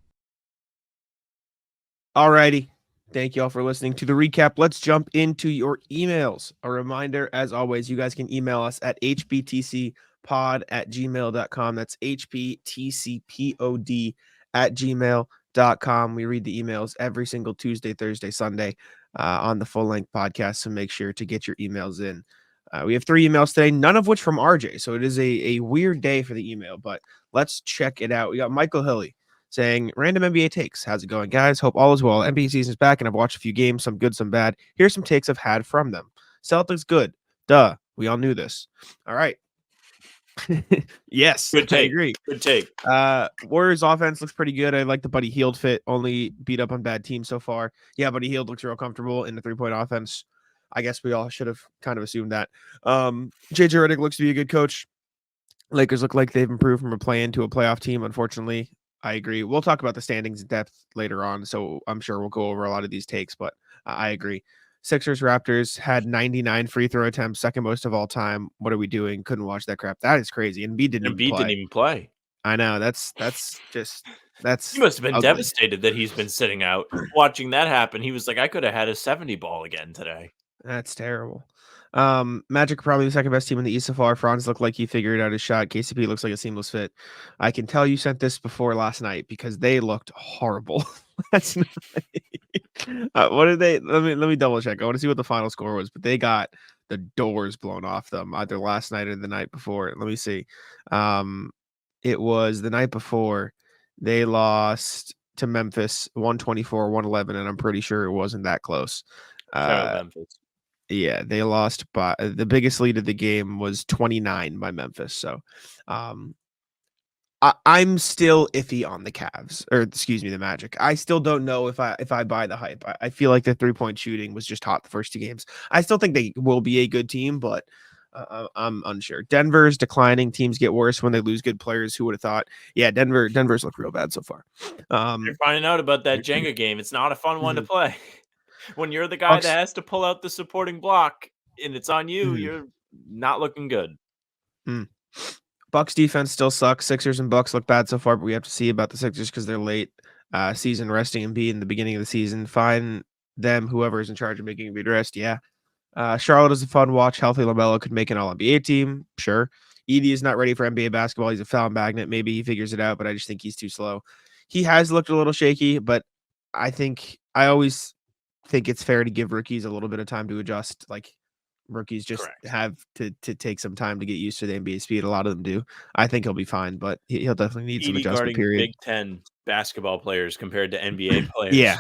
Alrighty. Thank you all for listening to the recap. Let's jump into your emails. A reminder, as always, you guys can email us at hbtcpod@gmail.com. That's hbtcpod@gmail.com. We read the emails every single Tuesday, Thursday, Sunday on the full-length podcast, so make sure to get your emails in. We have 3 emails today, none of which from RJ, so it is a weird day for the email, but let's check it out. We got Michael Hilly saying, random NBA takes. How's it going, guys? Hope all is well. NBA season's back, and I've watched a few games, some good, some bad. Here's some takes I've had from them. Celtics good. Duh. We all knew this. All right. Yes. Good take. I agree. Good take. Warriors offense looks pretty good. I like the Buddy Hield fit. Only beat up on bad teams so far. Yeah, Buddy Hield looks real comfortable in the 3-point offense. I guess we all should have kind of assumed that. JJ Redick looks to be a good coach. Lakers look like they've improved from a play-in to a playoff team, unfortunately. I agree. We'll talk about the standings in depth later on, so I'm sure we'll go over a lot of these takes, but I agree. Sixers Raptors had 99 free throw attempts, second most of all time. What are we doing? Couldn't watch that crap. That is crazy. And Embiid didn't even play. I know. That's He must have been devastated that he's been sitting out. Watching that happen, he was like, I could have had a 70 ball again today. That's terrible. Magic probably the second best team in the East so far. Franz looked like he figured out his shot. KCP looks like a seamless fit. I can tell you sent this before last night because they looked horrible. That's not... what did they? Let me double check. I want to see what the final score was, but they got the doors blown off them either last night or the night before. Let me see. It was the night before. They lost to Memphis 124-111, and I'm pretty sure it wasn't that close. Memphis. Yeah, they lost by the biggest lead of the game was 29 by Memphis. So I'm still iffy on the Cavs, or excuse me, the Magic. I still don't know if I buy the hype. I feel like the 3-point shooting was just hot the first 2 games. I still think they will be a good team, but I'm unsure. Denver's declining. Teams get worse when they lose good players. Who would have thought? Yeah, Denver's looked real bad so far. You're finding out about that Jenga game. It's not a fun one to play. When you're the guy that has to pull out the supporting block and it's on you, you're not looking good. Bucks defense still sucks. Sixers and Bucks look bad so far, but we have to see about the Sixers because they're late season resting Embiid in the beginning of the season. Fine them, whoever is in charge of making Embiid rest. Yeah. Charlotte is a fun watch. Healthy LaMelo could make an All-NBA team. Sure. Edie is not ready for NBA basketball. He's a foul magnet. Maybe he figures it out, but I just think he's too slow. He has looked a little shaky, but I always think it's fair to give rookies a little bit of time to adjust. Like rookies just have to take some time to get used to the NBA speed. A lot of them do. I think he'll be fine, but he'll definitely need some adjustment period. Big Ten basketball players compared to NBA players. Yeah.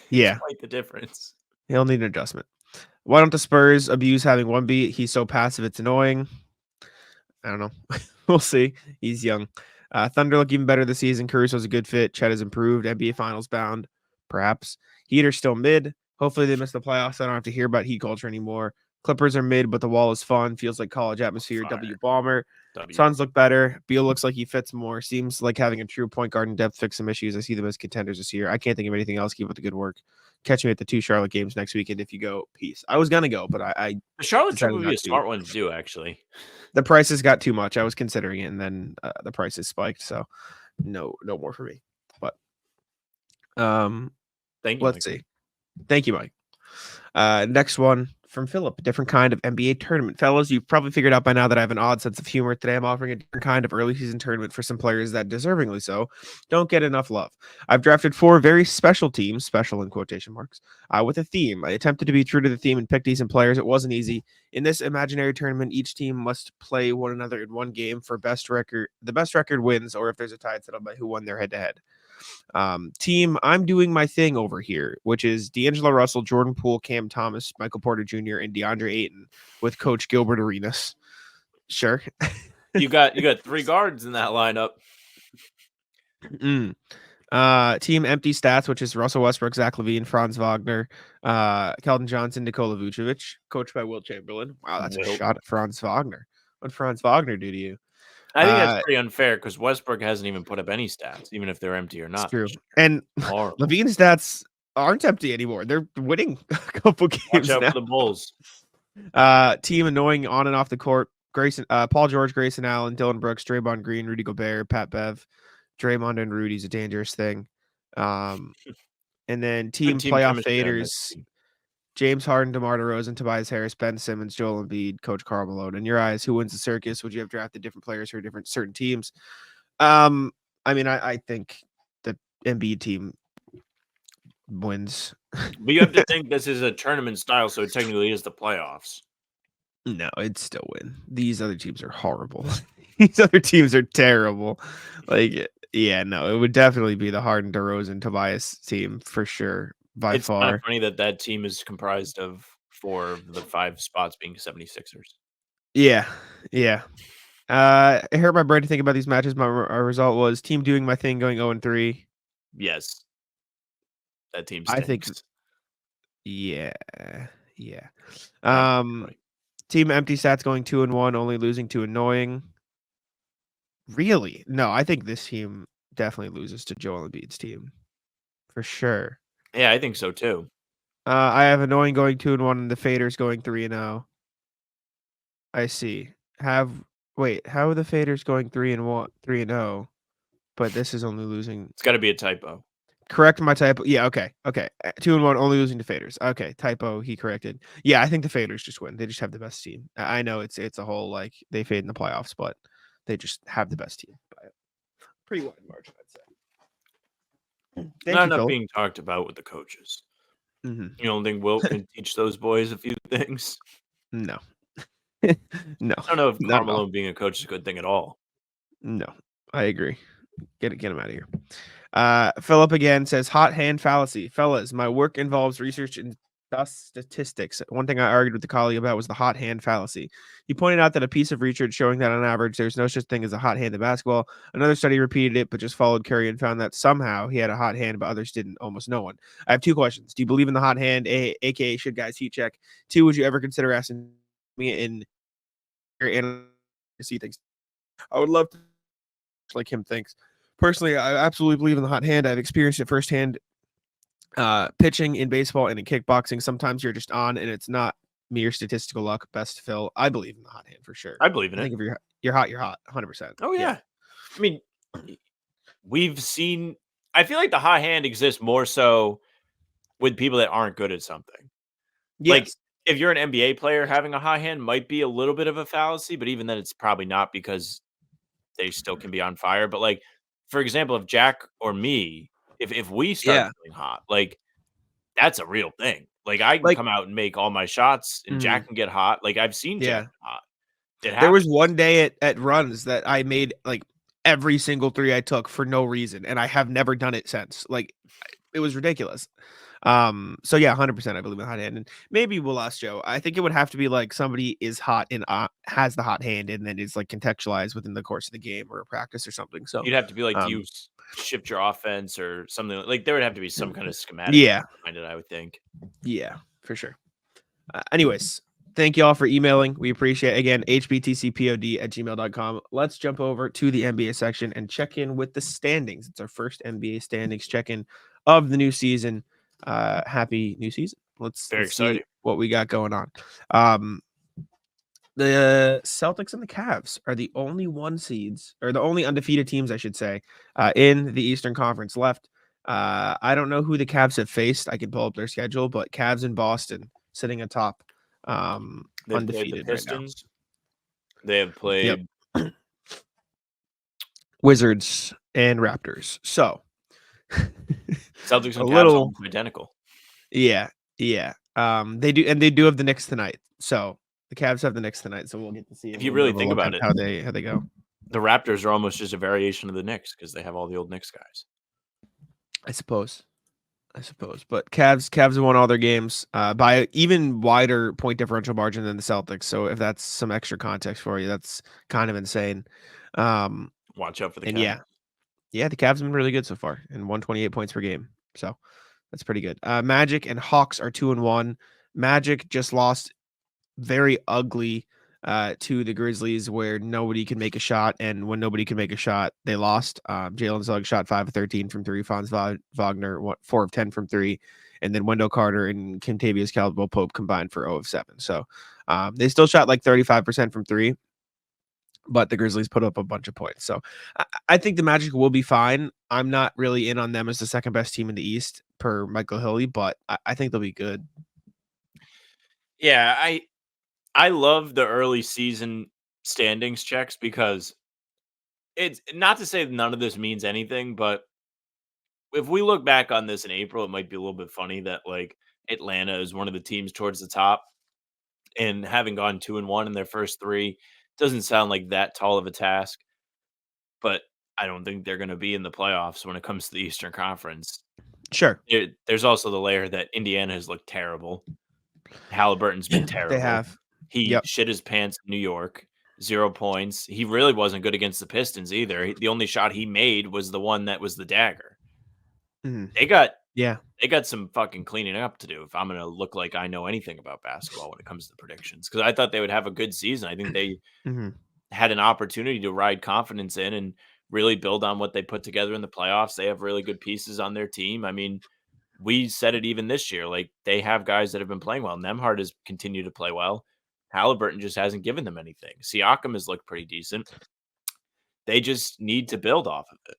It's quite the difference. He'll need an adjustment. Why don't the Spurs abuse having one beat? He's so passive, it's annoying. I don't know. We'll see. He's young. Thunder look even better this season. Caruso's a good fit. Chet has improved. NBA Finals bound, perhaps. Heat are still mid. Hopefully they miss the playoffs. I don't have to hear about Heat culture anymore. Clippers are mid, but the wall is fun. Feels like college atmosphere. Fire. W Bomber. Suns look better. Beal looks like he fits more. Seems like having a true point guard in depth fix some issues. I see them as contenders this year. I can't think of anything else. Keep up the good work. Catch me at the 2 Charlotte games next weekend if you go. Peace. I was gonna go, but the Charlotte trip would be a smart one to do. Actually, the prices got too much. I was considering it, and then the prices spiked. So no more for me. But thank you. Let's see. Thank you, Mike. Next one from Philip. Different kind of NBA tournament. Fellas, you've probably figured out by now that I have an odd sense of humor. Today I'm offering a different kind of early season tournament for some players that, deservingly so, don't get enough love. I've drafted 4 very special teams, special in quotation marks, with a theme. I attempted to be true to the theme and pick decent players. It wasn't easy. In this imaginary tournament, each team must play one another in one game for best record. The best record wins, or if there's a tie, it's settled by who won their head-to-head. Team, I'm doing my thing over here, which is D'Angelo Russell, Jordan Poole, Cam Thomas, Michael Porter Jr., and DeAndre Ayton with Coach Gilbert Arenas. Sure. You got 3 guards in that lineup. Team empty stats, which is Russell Westbrook, Zach LaVine, Franz Wagner, Keldon Johnson, Nikola Vucevic, coached by Will Chamberlain. Wow, that's a shot at Franz Wagner. What did Franz Wagner do to you? I think that's pretty unfair because Westbrook hasn't even put up any stats, even if they're empty or not. It's true. And LaVine's stats aren't empty anymore. They're winning a couple games. Watch out now. for the Bulls. Team annoying on and off the court. Grayson, Paul George, Grayson Allen, Dylan Brooks, Draymond Green, Rudy Gobert, Pat Bev. Draymond and Rudy's a dangerous thing. And then team playoff faders. James Harden, DeMar DeRozan, Tobias Harris, Ben Simmons, Joel Embiid, Coach Karl Malone. In your eyes, who wins the circus? Would you have drafted different players for different certain teams? I mean, I think the Embiid team wins. But you have to think this is a tournament style, so it technically is the playoffs. No, it'd still win. These other teams are horrible. These other teams are terrible. Like, yeah, no, it would definitely be the Harden, DeRozan, Tobias team for sure. It's far. kind of funny that team is comprised of 4 of the 5 spots being 76ers. Yeah. It hurt my brain to think about these matches. My result was team doing my thing, going 0-3. Yes, that team stinks. I think. Yeah. Team empty stats going 2-1, only losing to annoying. Really? No, I think this team definitely loses to Joel Embiid's team for sure. Yeah, I think so too. I have annoying going 2-1 and the faders going 3-0. I see. How are the faders going 3-0? But this is only losing. It's got to be a typo. Correct my typo. Yeah, okay. 2-1, only losing to faders. Okay, typo. He corrected. Yeah, I think the faders just win. They just have the best team. I know it's a whole like they fade in the playoffs, but they just have the best team by a pretty wide margin, I'd say. Not enough being talked about with the coaches. Mm-hmm. You don't think Wilt can teach those boys a few things? No. No. I don't know if Karl Malone being a coach is a good thing at all. No, I agree. Get him out of here. Philip again says, hot hand fallacy. Fellas, my work involves research and thus statistics. One thing I argued with the colleague about was the hot hand fallacy. He pointed out that a piece of research showing that on average there's no such thing as a hot hand in basketball. Another study repeated it, but just followed Curry and found that somehow he had a hot hand, but others didn't. Almost no one. I have 2 questions. Do you believe in the hot hand, aka should guys heat check? 2, would you ever consider asking me in your see things? I would love to like him thinks. Personally, I absolutely believe in the hot hand. I've experienced it firsthand. Pitching in baseball and in kickboxing, sometimes you're just on and it's not mere statistical luck. Best Phil. I believe in the hot hand for sure. I believe in it. I think if you're hot, you're hot 100%. Oh yeah. I mean, we've seen, I feel like the hot hand exists more so with people that aren't good at something. Yes. Like if you're an NBA player, having a hot hand might be a little bit of a fallacy, but even then it's probably not because they still can be on fire. But like, for example, if Jack or me, if we start feeling hot, like that's a real thing. Like I can come out and make all my shots and Jack can get hot. Like I've seen Jack get hot. There was one day at runs that I made like every single 3 I took for no reason. And I have never done it since. Like it was ridiculous. So yeah, 100% I believe in hot hand. And maybe we'll ask Joe. I think it would have to be like somebody is hot and has the hot hand and then is like contextualized within the course of the game or a practice or something. So you'd have to be like, do you shift your offense or something? Like there would have to be some kind of schematic behind it, I would think. Yeah, for sure. Anyways, thank you all for emailing. We appreciate it. Again, hbtcpod@gmail.com. Let's jump over to the NBA section and check in with the standings. It's our first NBA standings check-in of the new season. Happy new season. Let's see what we got going on. The Celtics and the Cavs are the only 1 seeds, or the only undefeated teams, I should say, in the Eastern Conference left. I don't know who the Cavs have faced. I can pull up their schedule, but Cavs and Boston sitting atop, undefeated the Pistons. right now. They have played Wizards and Raptors. So Celtics and Cavs are identical. Yeah. They do have the Knicks tonight. So the Cavs have the Knicks tonight. So we'll get to see if you really think about it, how they go. The Raptors are almost just a variation of the Knicks because they have all the old Knicks guys. I suppose. I suppose. But Cavs have won all their games by an even wider point differential margin than the Celtics. So if that's some extra context for you, that's kind of insane. Watch out for the and Cavs. Yeah, the Cavs have been really good so far and 128 points per game. So that's pretty good. Magic and Hawks are 2-1. Magic just lost very ugly to the Grizzlies, where nobody can make a shot, and when nobody can make a shot, they lost. Jalen Suggs shot 5 of 13 from three. Franz Wagner 4 of 10 from three, and then Wendell Carter and Kentavious Caldwell-Pope combined for 0 of 7. So they still shot like 35% from three, but the Grizzlies put up a bunch of points. So I think the Magic will be fine. I'm not really in on them as the second best team in the East per Michael Hilly, but I think they'll be good. Yeah, I love the early season standings checks because it's not to say none of this means anything, but if we look back on this in April, it might be a little bit funny that like Atlanta is one of the teams towards the top, and having gone 2-1 in their first three doesn't sound like that tall of a task. But I don't think they're going to be in the playoffs when it comes to the Eastern Conference. Sure. There's also the layer that Indiana has looked terrible. Halliburton's been terrible. They have. He shit his pants in New York. 0 points. He really wasn't good against the Pistons either. The only shot he made was the one that was the dagger. Mm-hmm. They got some fucking cleaning up to do if I'm going to look like I know anything about basketball when it comes to predictions. Because I thought they would have a good season. I think they had an opportunity to ride confidence in and really build on what they put together in the playoffs. They have really good pieces on their team. I mean, we said it even this year. Like, they have guys that have been playing well. Nembhard has continued to play well. Halliburton just hasn't given them anything. Siakam has looked pretty decent. They just need to build off of it.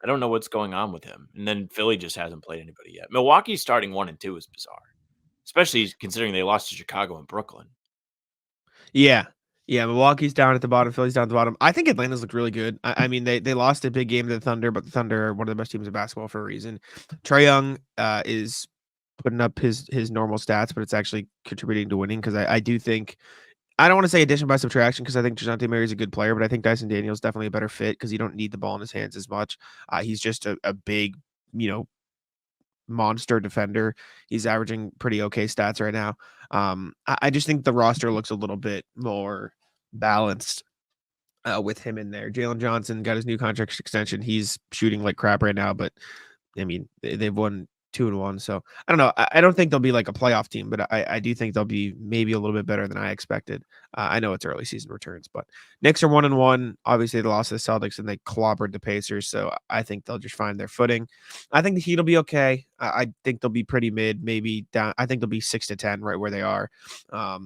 I don't know what's going on with him. And then Philly just hasn't played anybody yet. Milwaukee starting 1 and 2 is bizarre, especially considering they lost to Chicago and Brooklyn. Yeah. Milwaukee's down at the bottom. Philly's down at the bottom. I think Atlanta's looked really good. I mean, they lost a big game to the Thunder, but the Thunder are one of the best teams in basketball for a reason. Trae Young is putting up his normal stats, but it's actually contributing to winning because I do think, I don't want to say addition by subtraction because I think DeJounte Murray's a good player, but I think Dyson Daniels definitely a better fit because you don't need the ball in his hands as much. He's just a big, monster defender. He's averaging pretty okay stats right now. I just think the roster looks a little bit more balanced with him in there. Jalen Johnson got his new contract extension. He's shooting like crap right now, but I mean, they've won 2-1. So I don't know. I don't think they'll be like a playoff team, but I do think they'll be maybe a little bit better than I expected. I know it's early season returns, but Knicks are 1-1. Obviously, they lost to the Celtics and they clobbered the Pacers. So I think they'll just find their footing. I think the Heat will be okay. I think they'll be pretty mid, maybe down. I think they'll be 6-10 right where they are. So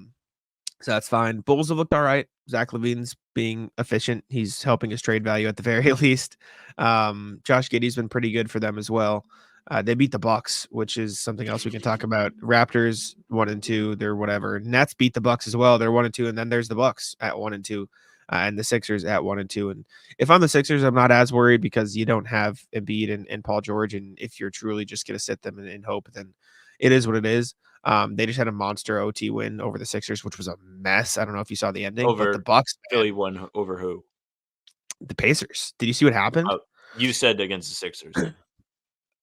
that's fine. Bulls have looked all right. Zach LaVine's being efficient. He's helping his trade value at the very least. Josh Giddey's been pretty good for them as well. They beat the Bucks, which is something else we can talk about. Raptors 1-2, they're whatever. Nets beat the Bucks as well. They're 1-2, and then there's the Bucks at 1-2, and the Sixers at 1-2. And if I'm the Sixers, I'm not as worried because you don't have Embiid and Paul George. And if you're truly just going to sit them and hope, then it is what it is. They just had a monster OT win over the Sixers, which was a mess. I don't know if you saw the ending, but the Bucks, Philly won over who? The Pacers. Did you see what happened? You said against the Sixers.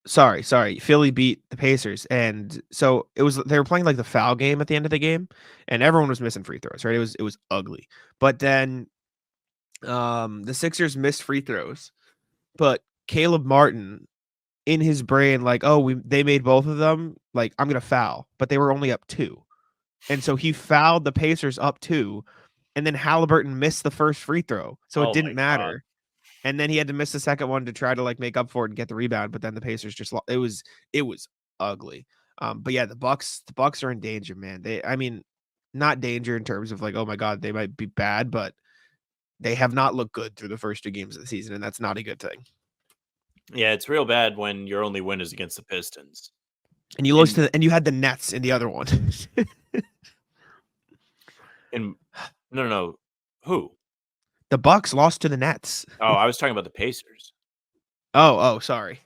Sorry. Philly beat the Pacers. And so they were playing like the foul game at the end of the game, and everyone was missing free throws, right? It was ugly. But then the Sixers missed free throws, but Caleb Martin in his brain, like, they made both of them, like, I'm gonna foul, but they were only up 2. And so he fouled the Pacers up 2, and then Halliburton missed the first free throw. So it didn't matter. God. And then he had to miss the second one to try to like make up for it and get the rebound. But then the Pacers just lost. It was ugly. But yeah, the Bucks are in danger, man. Not danger in terms of like, oh my God, they might be bad, but they have not looked good through the first 2 games of the season, and that's not a good thing. Yeah, it's real bad when your only win is against the Pistons. And you lost and you had the Nets in the other one. No. Who? The Bucks lost to the Nets. Oh, I was talking about the Pacers. Oh, sorry.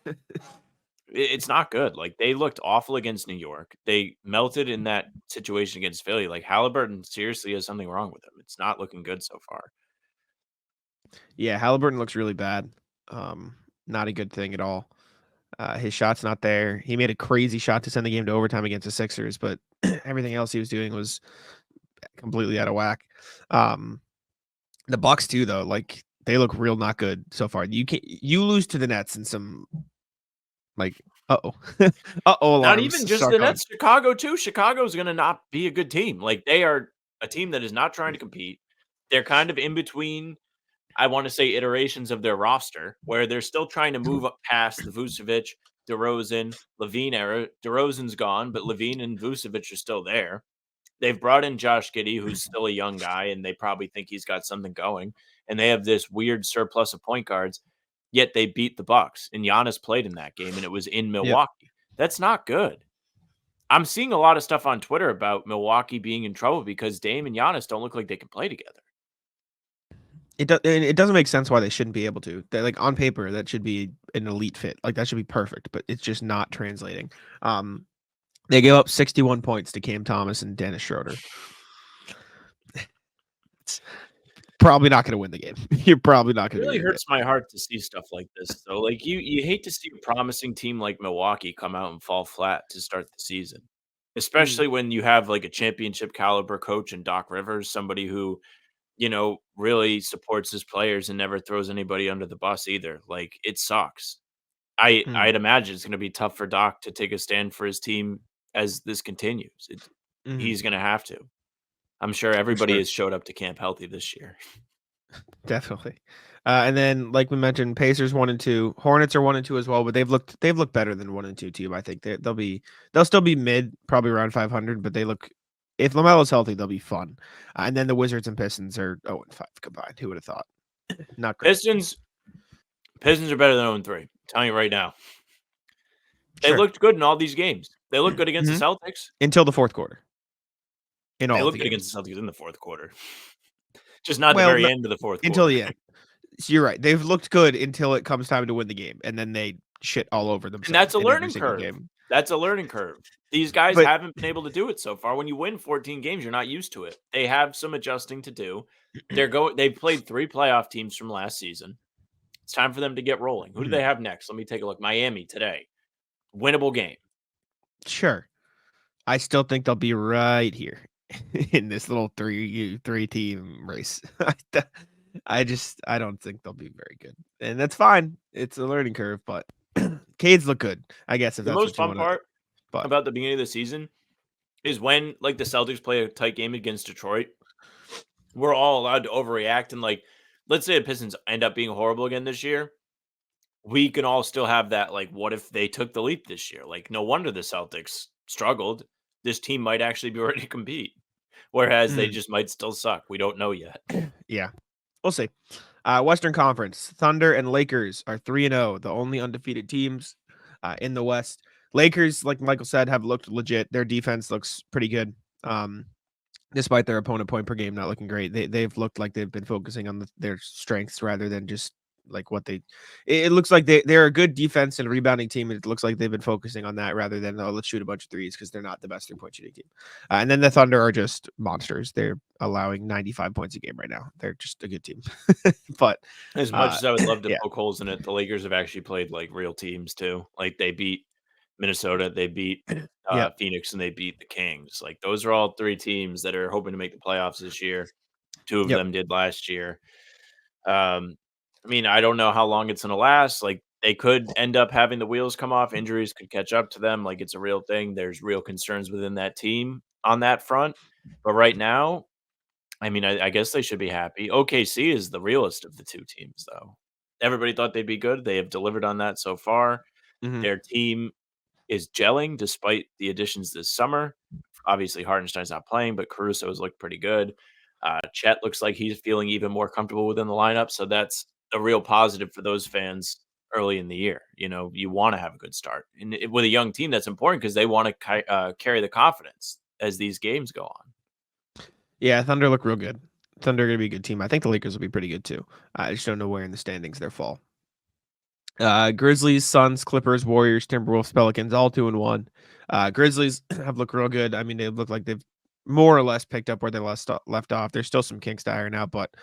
It's not good. Like, they looked awful against New York. They melted in that situation against Philly. Like, Halliburton seriously has something wrong with him. It's not looking good so far. Yeah, Halliburton looks really bad. Not a good thing at all. His shot's not there. He made a crazy shot to send the game to overtime against the Sixers, but everything else he was doing was completely out of whack. The Bucks too, though, like they look real not good so far. You lose to the Nets in some like Not even just the Nets, Chicago too. Chicago's going to not be a good team. Like they are a team that is not trying to compete. They're kind of in between, I want to say, iterations of their roster where they're still trying to move up past the Vucevic, DeRozan, Levine era. DeRozan's gone, but Levine and Vucevic are still there. They've brought in Josh Giddey, who's still a young guy, and they probably think he's got something going. And they have this weird surplus of point guards, yet they beat the Bucks. And Giannis played in that game, and it was in Milwaukee. Yep. That's not good. I'm seeing a lot of stuff on Twitter about Milwaukee being in trouble because Dame and Giannis don't look like they can play together. It doesn't make sense why they shouldn't be able to. They're, like on paper, that should be an elite fit. Like that should be perfect, but it's just not translating. They gave up 61 points to Cam Thomas and Dennis Schroeder. It's probably not going to win the game. You're probably not going to. It really hurts my heart to see stuff like this, though. Like you hate to see a promising team like Milwaukee come out and fall flat to start the season, especially when you have like a championship caliber coach and Doc Rivers, somebody who, really supports his players and never throws anybody under the bus either. Like it sucks. I'd imagine it's going to be tough for Doc to take a stand for his team as this continues. He's going to have to. I'm sure everybody has showed up to camp healthy this year. Definitely. And then, like we mentioned, Pacers 1-2, Hornets are 1-2 as well, but they've looked better than 1-2 team. I think they'll still be mid, probably around 500, but they look. If LaMelo's healthy, they'll be fun. And then the Wizards and Pistons are 0-5 combined. Who would have thought? Not great. Pistons are better than 0-3. I'm telling you right now. They looked good in all these games. They looked good against the Celtics until the fourth quarter. They looked good against the Celtics in the fourth quarter. Just not the very end of the fourth quarter. Until the end. So you're right. They've looked good until it comes time to win the game, and then they shit all over themselves. And that's a learning curve. That's a learning curve. These guys haven't been able to do it so far. When you win 14 games, you're not used to it. They have some adjusting to do. They've played 3 playoff teams from last season. It's time for them to get rolling. Who do they have next? Let me take a look. Miami today. Winnable game. Sure. I still think they'll be right here in this little three team race. I don't think they'll be very good. And that's fine. It's a learning curve, but Cades look good, I guess. If the most fun part about the beginning of the season is when like the Celtics play a tight game against Detroit. We're all allowed to overreact, and like, let's say the Pistons end up being horrible again this year. We can all still have that, like, what if they took the leap this year? Like, no wonder the Celtics struggled. This team might actually be ready to compete, whereas they just might still suck. We don't know yet. Yeah, we'll see. Western Conference, Thunder and Lakers are 3-0, the only undefeated teams in the West. Lakers, like Michael said, have looked legit. Their defense looks pretty good. Despite their opponent point per game not looking great, they've looked like they've been focusing on their strengths rather than just like it looks like they're a good defense and rebounding team. And it looks like they've been focusing on that rather than, let's shoot a bunch of threes, because they're not the best 3-point shooting team. And then the Thunder are just monsters. They're allowing 95 points a game right now. They're just a good team. But as much as I would love to poke holes in it, the Lakers have actually played like real teams too. Like they beat Minnesota, they beat Phoenix, and they beat the Kings. Like those are all 3 teams that are hoping to make the playoffs this year. 2 of them did last year. I mean, I don't know how long it's going to last. Like they could end up having the wheels come off. Injuries could catch up to them. Like it's a real thing. There's real concerns within that team on that front. But right now, I mean, I guess they should be happy. OKC is the realest of the 2 teams, though. Everybody thought they'd be good. They have delivered on that so far. Their team is gelling despite the additions this summer. Obviously, Hartenstein's not playing, but Caruso has looked pretty good. Chet looks like he's feeling even more comfortable within the lineup. So that's a real positive for those fans early in the year. You want to have a good start. And with a young team, that's important because they want to carry the confidence as these games go on. Yeah, Thunder look real good. Thunder are going to be a good team. I think the Lakers will be pretty good too. I just don't know where in the standings they'll fall. Grizzlies, Suns, Clippers, Warriors, Timberwolves, Pelicans, all 2-1. Grizzlies have looked real good. I mean, they look like they've more or less picked up where they left off. There's still some kinks to iron out, but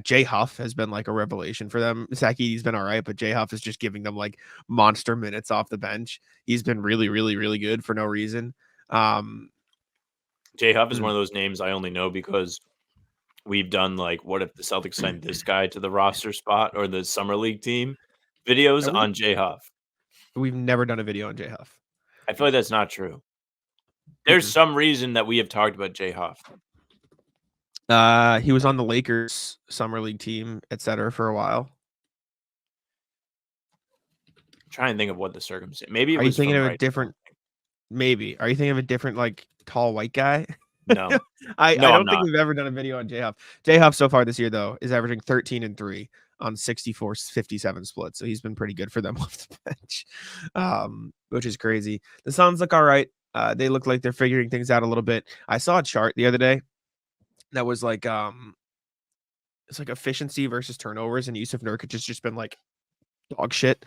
Jay Huff has been like a revelation for them. Saki's been all right, but Jay Huff is just giving them like monster minutes off the bench. He's been really, really, really good for no reason. Jay Huff is one of those names I only know because we've done like, what if the Celtics signed this guy to the roster spot or the summer league team videos on Jay Huff. We've never done a video on Jay Huff. I feel like that's not true. There's some reason that we have talked about Jay Huff. He was on the Lakers summer league team, etc. for a while. I'm trying to think of what the circumstance. Maybe it Are you was thinking of right a different? Maybe. Are you thinking of a different like tall white guy? No. I don't think we've ever done a video on Jay Huff. Jay Huff so far this year though is averaging 13 and 3 on 64-57 split. So he's been pretty good for them off the bench. Which is crazy. The Suns look all right. They look like they're figuring things out a little bit. I saw a chart the other day that was like it's like efficiency versus turnovers, and Yusuf Nurkic has just been like dog shit.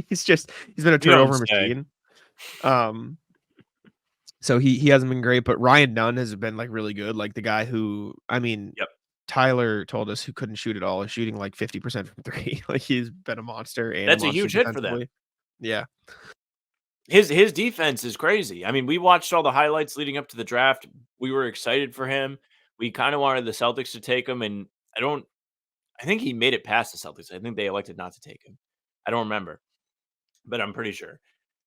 He's been a turnover machine. So he hasn't been great, but Ryan Nunn has been like really good. Like the guy who, I mean, Tyler told us who couldn't shoot at all is shooting like 50% from 3. Like he's been a monster. And that's a huge hit for them. Yeah. His defense is crazy. I mean, we watched all the highlights leading up to the draft. We were excited for him. We kind of wanted the Celtics to take him, and I think he made it past the Celtics. I think they elected not to take him. I don't remember, but I'm pretty sure.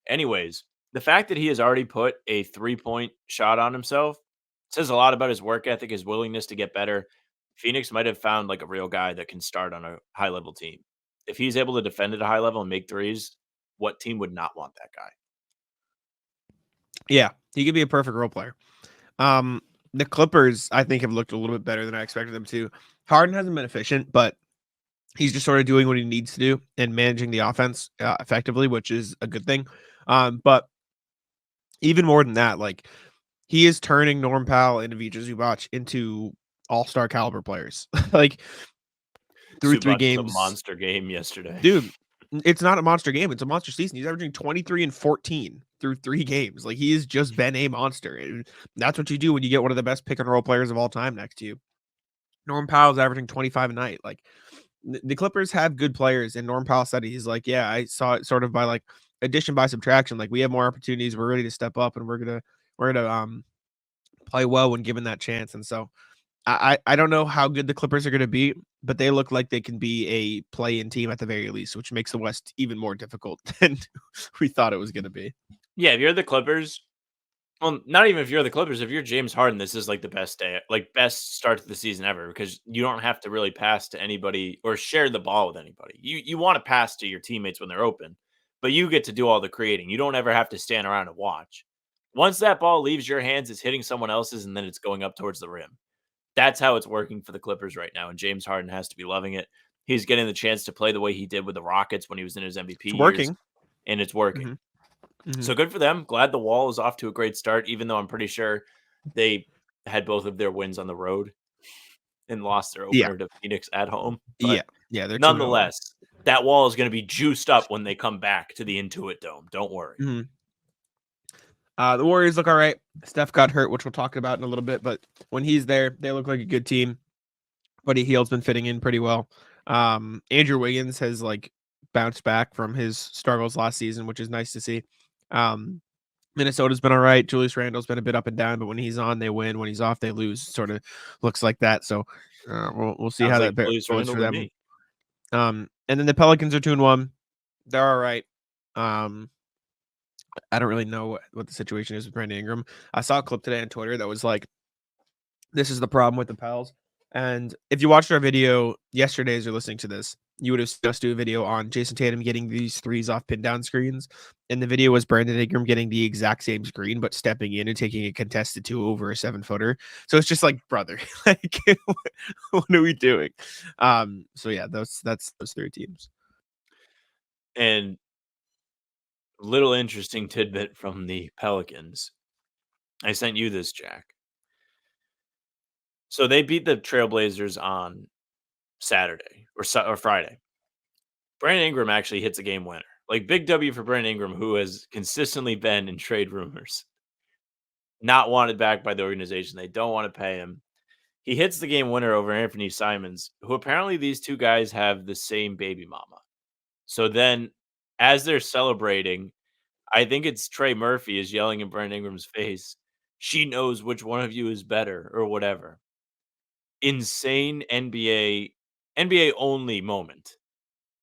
Anyways, the fact that he has already put a 3-point shot on himself says a lot about his work ethic, his willingness to get better. Phoenix might have found like a real guy that can start on a high level team. If he's able to defend at a high level and make threes, what team would not want that guy? Yeah, he could be a perfect role player. The Clippers, I think, have looked a little bit better than I expected them to. Harden hasn't been efficient, but he's just sort of doing what he needs to do and managing the offense effectively, which is a good thing. But even more than that, like he is turning Norm Powell and Ivica Zubac into all-star caliber players. Like through 3 games, a monster game yesterday, dude. It's not a monster game; it's a monster season. He's averaging 23 and 14 through 3 games. Like he has just been a monster, and that's what you do when you get one of the best pick and roll players of all time next to you. Norm Powell's averaging 25 a night. Like the Clippers have good players, and Norm Powell said he's like, yeah, I saw it sort of by like addition by subtraction. Like we have more opportunities, we're ready to step up, and we're gonna play well when given that chance. And so I don't know how good the Clippers are gonna be, but they look like they can be a play-in team at the very least, which makes the West even more difficult than we thought it was gonna be. Yeah, if you're the Clippers, well, not even if you're the Clippers, if you're James Harden, this is like the best day, like best start to the season ever, because you don't have to really pass to anybody or share the ball with anybody. You want to pass to your teammates when they're open, but you get to do all the creating. You don't ever have to stand around and watch. Once that ball leaves your hands, it's hitting someone else's, and then it's going up towards the rim. That's how it's working for the Clippers right now, and James Harden has to be loving it. He's getting the chance to play the way he did with the Rockets when he was in his MVP years, working, and it's working. Mm-hmm. So good for them. Glad the Wall is off to a great start, even though I'm pretty sure they had both of their wins on the road and lost their opener to Phoenix at home. But they're nonetheless, that Wall is going to be juiced up when they come back to the Intuit Dome. Don't worry. Mm-hmm. The Warriors look all right. Steph got hurt, which we'll talk about in a little bit, but when he's there, they look like a good team. Buddy Hield's been fitting in pretty well. Andrew Wiggins has like bounced back from his struggles last season, which is nice to see. Minnesota's been all right. Julius Randle's been a bit up and down, but when he's on, they win. When he's off, they lose. Sort of looks like that. So we'll see how that goes for them. And then the Pelicans are 2-1. They're all right. I don't really know what the situation is with Brandon Ingram. I saw a clip today on Twitter that was like, this is the problem with the Pels. And if you watched our video yesterday as you're listening to this, you would have seen us do a video on Jason Tatum getting these threes off pin down screens. And the video was Brandon Ingram getting the exact same screen, but stepping in and taking a contested 2 over a 7-footer. So it's just like, brother, like, what are we doing? So yeah, that's those 3 teams. And little interesting tidbit from the Pelicans. I sent you this, Jack. So they beat the Trailblazers on Saturday or Friday. Brandon Ingram actually hits a game winner. Like big W for Brandon Ingram, who has consistently been in trade rumors. not wanted back by the organization. They don't want to pay him. He hits the game winner over Anthony Simons, who apparently these two guys have the same baby mama. So then, as they're celebrating, I think it's Trey Murphy is yelling in Brandon Ingram's face, "She knows which one of you is better," or whatever. Insane NBA only moment.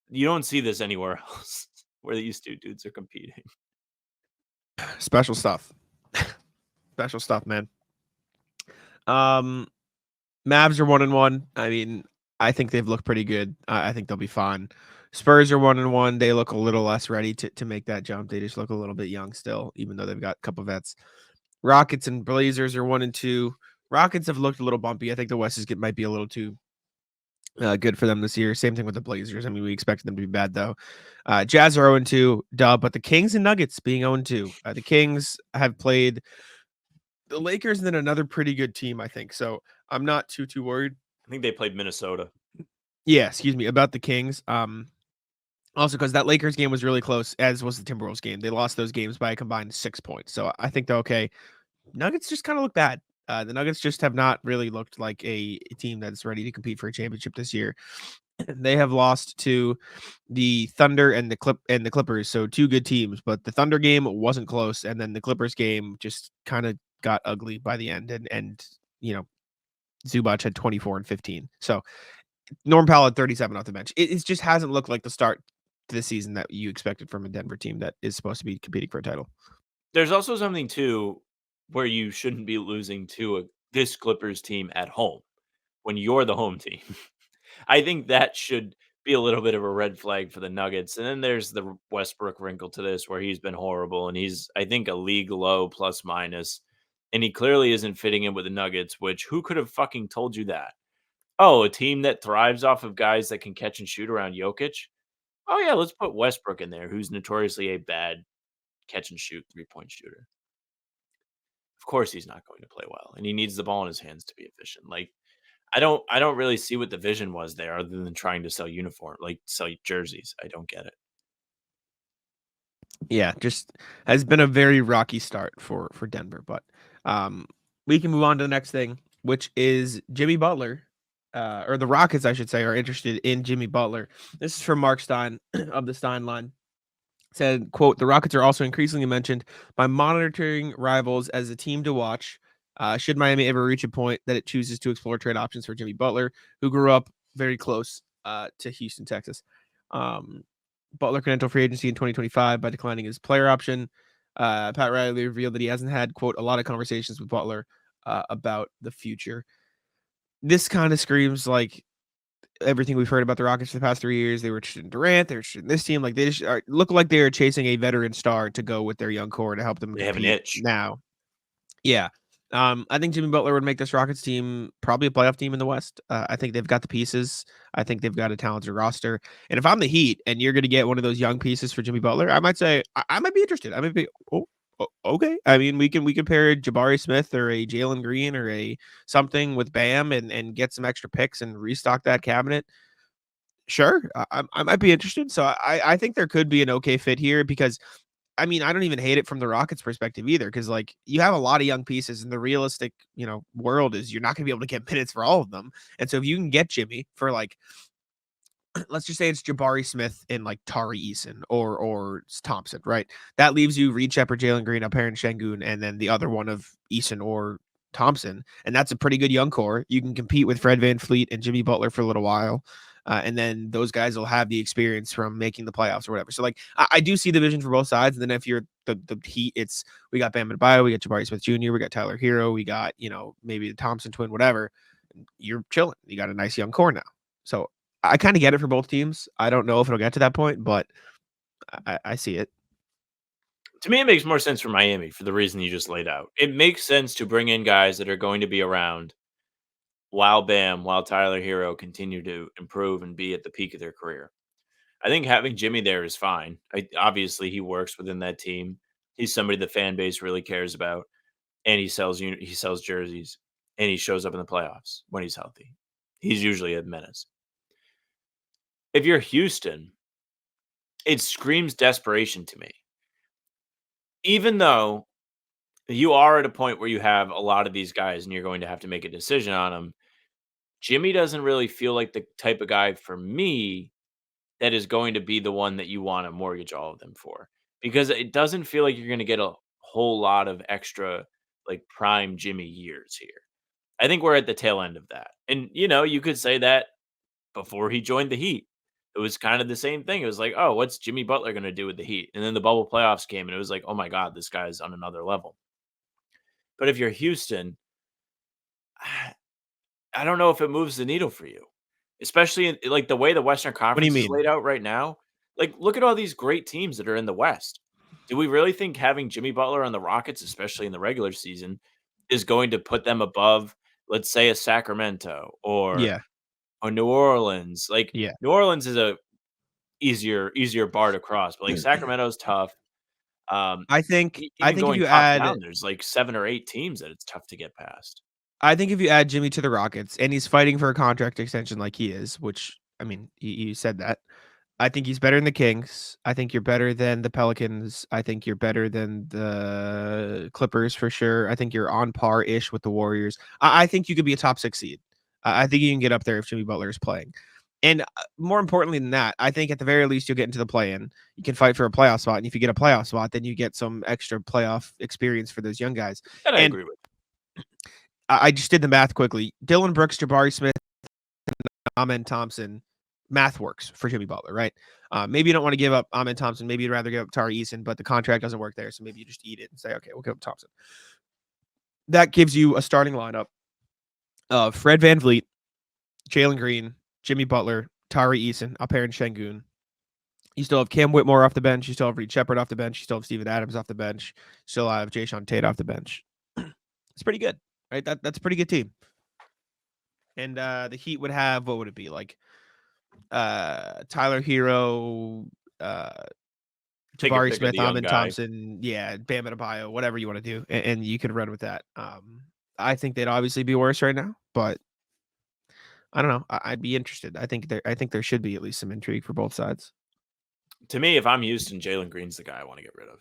You don't see this anywhere else where these two dudes are competing. Special stuff. Special stuff, man. Mavs are 1-1. I mean, I think they've looked pretty good. I think they'll be fine. Spurs are 1-1. They look a little less ready to make that jump. They just look a little bit young still, even though they've got a couple vets. Rockets and Blazers are 1-2. Rockets have looked a little bumpy. I think the West might be a little too good for them this year. Same thing with the Blazers. I mean, we expected them to be bad though. Jazz are 0-2, but the Kings and Nuggets being 0-2. The Kings have played the Lakers and then another pretty good team, I think. So I'm not too worried. I think they played Minnesota. Yeah, excuse me, about the Kings. Also because that Lakers game was really close, as was the Timberwolves game. They lost those games by a combined 6 points. So I think they're okay. Nuggets just kind of look bad. The Nuggets just have not really looked like a team that's ready to compete for a championship this year. They have lost to the Thunder and the Clippers, so two good teams. But the Thunder game wasn't close, and then the Clippers game just kind of got ugly by the end. And Zubac had 24 and 15. So Norm Powell had 37 off the bench. It just hasn't looked like the start to the season that you expected from a Denver team that is supposed to be competing for a title. There's also something too where you shouldn't be losing to this Clippers team at home when you're the home team. I think that should be a little bit of a red flag for the Nuggets. And then there's the Westbrook wrinkle to this where he's been horrible and he's, I think, a league low plus minus. And he clearly isn't fitting in with the Nuggets, which who could have fucking told you that? Oh, a team that thrives off of guys that can catch and shoot around Jokic? Oh, yeah, let's put Westbrook in there, who's notoriously a bad catch and shoot 3-point shooter. Of course he's not going to play well, and he needs the ball in his hands to be efficient. Like, I don't really see what the vision was there other than trying to sell sell jerseys. I don't get it. Yeah, just has been a very rocky start for Denver, but we can move on to the next thing, which is Jimmy Butler, or the Rockets, I should say, are interested in Jimmy Butler. This is from Mark Stein of the Stein line. Said, quote, "The Rockets are also increasingly mentioned by monitoring rivals as a team to watch. Should Miami ever reach a point that it chooses to explore trade options for Jimmy Butler, who grew up very close to Houston, Texas. Butler can enter free agency in 2025 by declining his player option. Pat Riley revealed that he hasn't had, quote, a lot of conversations with Butler about the future." This kind of screams like everything we've heard about the Rockets for the past 3 years. They were interested in Durant. They're interested in this team. Like, they just look like they are chasing a veteran star to go with their young core to help them They have an compete itch. now. Yeah. I think Jimmy Butler would make this Rockets team probably a playoff team in the West. I think they've got the pieces. I think they've got a talented roster. And if I'm the Heat and you're going to get one of those young pieces for Jimmy Butler, I might say I might be interested. I might be okay. I mean, we can pair Jabari Smith or a Jalen Green or a something with Bam and get some extra picks and restock that cabinet. Sure, I might be interested. So I think there could be an okay fit here because, I mean, I don't even hate it from the Rockets' perspective either, because like you have a lot of young pieces, and the realistic, world is you're not going to be able to get minutes for all of them. And so if you can get Jimmy for like, let's just say it's Jabari Smith and like Tari Eason or Thompson, right? That leaves you Reed Shepard, Jalen Green, Alperen Şengün, and then the other one of Eason or Thompson, and that's a pretty good young core. You can compete with Fred VanVleet and Jimmy Butler for a little while. And then those guys will have the experience from making the playoffs or whatever. So like, I do see the vision for both sides. And then if you're the Heat, we got Bam Adebayo, we got Jabari Smith Jr., we got Tyler Hero, we got, maybe the Thompson twin, whatever. You're chilling. You got a nice young core now. So I kind of get it for both teams. I don't know if it'll get to that point, but I see it. To me, it makes more sense for Miami for the reason you just laid out. It makes sense to bring in guys that are going to be around while Tyler Hero continue to improve and be at the peak of their career. I think having Jimmy there is fine. Obviously, he works within that team. He's somebody the fan base really cares about, and he sells jerseys, and he shows up in the playoffs when he's healthy. He's usually a menace. If you're Houston, it screams desperation to me. Even though you are at a point where you have a lot of these guys and you're going to have to make a decision on them. Jimmy doesn't really feel like the type of guy for me that is going to be the one that you want to mortgage all of them for, because it doesn't feel like you're going to get a whole lot of extra like prime Jimmy years here. I think we're at the tail end of that. And you could say that before he joined the Heat. It was kind of the same thing. It was like, oh, what's Jimmy Butler going to do with the Heat? And then the bubble playoffs came and it was like, oh my God, this guy's on another level. But if you're Houston, I don't know if it moves the needle for you, especially in like the way the Western What do you Conference is mean? laid out right now. Like, look at all these great teams that are in the West. Do we really think having Jimmy Butler on the Rockets, especially in the regular season, is going to put them above, let's say, a Sacramento or Yeah. New Orleans? Like, Yeah. New Orleans is a easier bar to cross, but like Sacramento's tough. I think Even if going you top add down, there's like 7 or 8 teams that it's tough to get past. I think if you add Jimmy to the Rockets and he's fighting for a contract extension like he is, which I mean, you said that. I think he's better than the Kings. I think you're better than the Pelicans. I think you're better than the Clippers for sure. I think you're on par-ish with the Warriors. I think you could be a top 6 seed. I think you can get up there if Jimmy Butler is playing. And more importantly than that, I think at the very least you'll get into the play-in. You can fight for a playoff spot, and if you get a playoff spot, then you get some extra playoff experience for those young guys. That I agree with. I just did the math quickly. Dylan Brooks, Jabari Smith, Amen Thompson. Math works for Jimmy Butler, right? Maybe you don't want to give up Amen Thompson. Maybe you'd rather give up Tari Eason, but the contract doesn't work there. So maybe you just eat it and say, okay, we'll give up Thompson. That gives you a starting lineup of Fred VanVleet, Jalen Green, Jimmy Butler, Tari Eason, Alperen Şengün. You still have Cam Whitmore off the bench. You still have Reed Shepard off the bench. You still have Steven Adams off the bench. You still have Jayshawn Tate off the bench. It's pretty good, right? That's a pretty good team. And the Heat would have, what would it be like? Tyler Hero, Jabari Smith, Amen Thompson, Bam Adebayo, whatever you want to do, and you can run with that. I think they'd obviously be worse right now, but I don't know. I'd be interested. I think there should be at least some intrigue for both sides. To me, if I'm Houston, Jalen Green's the guy I want to get rid of.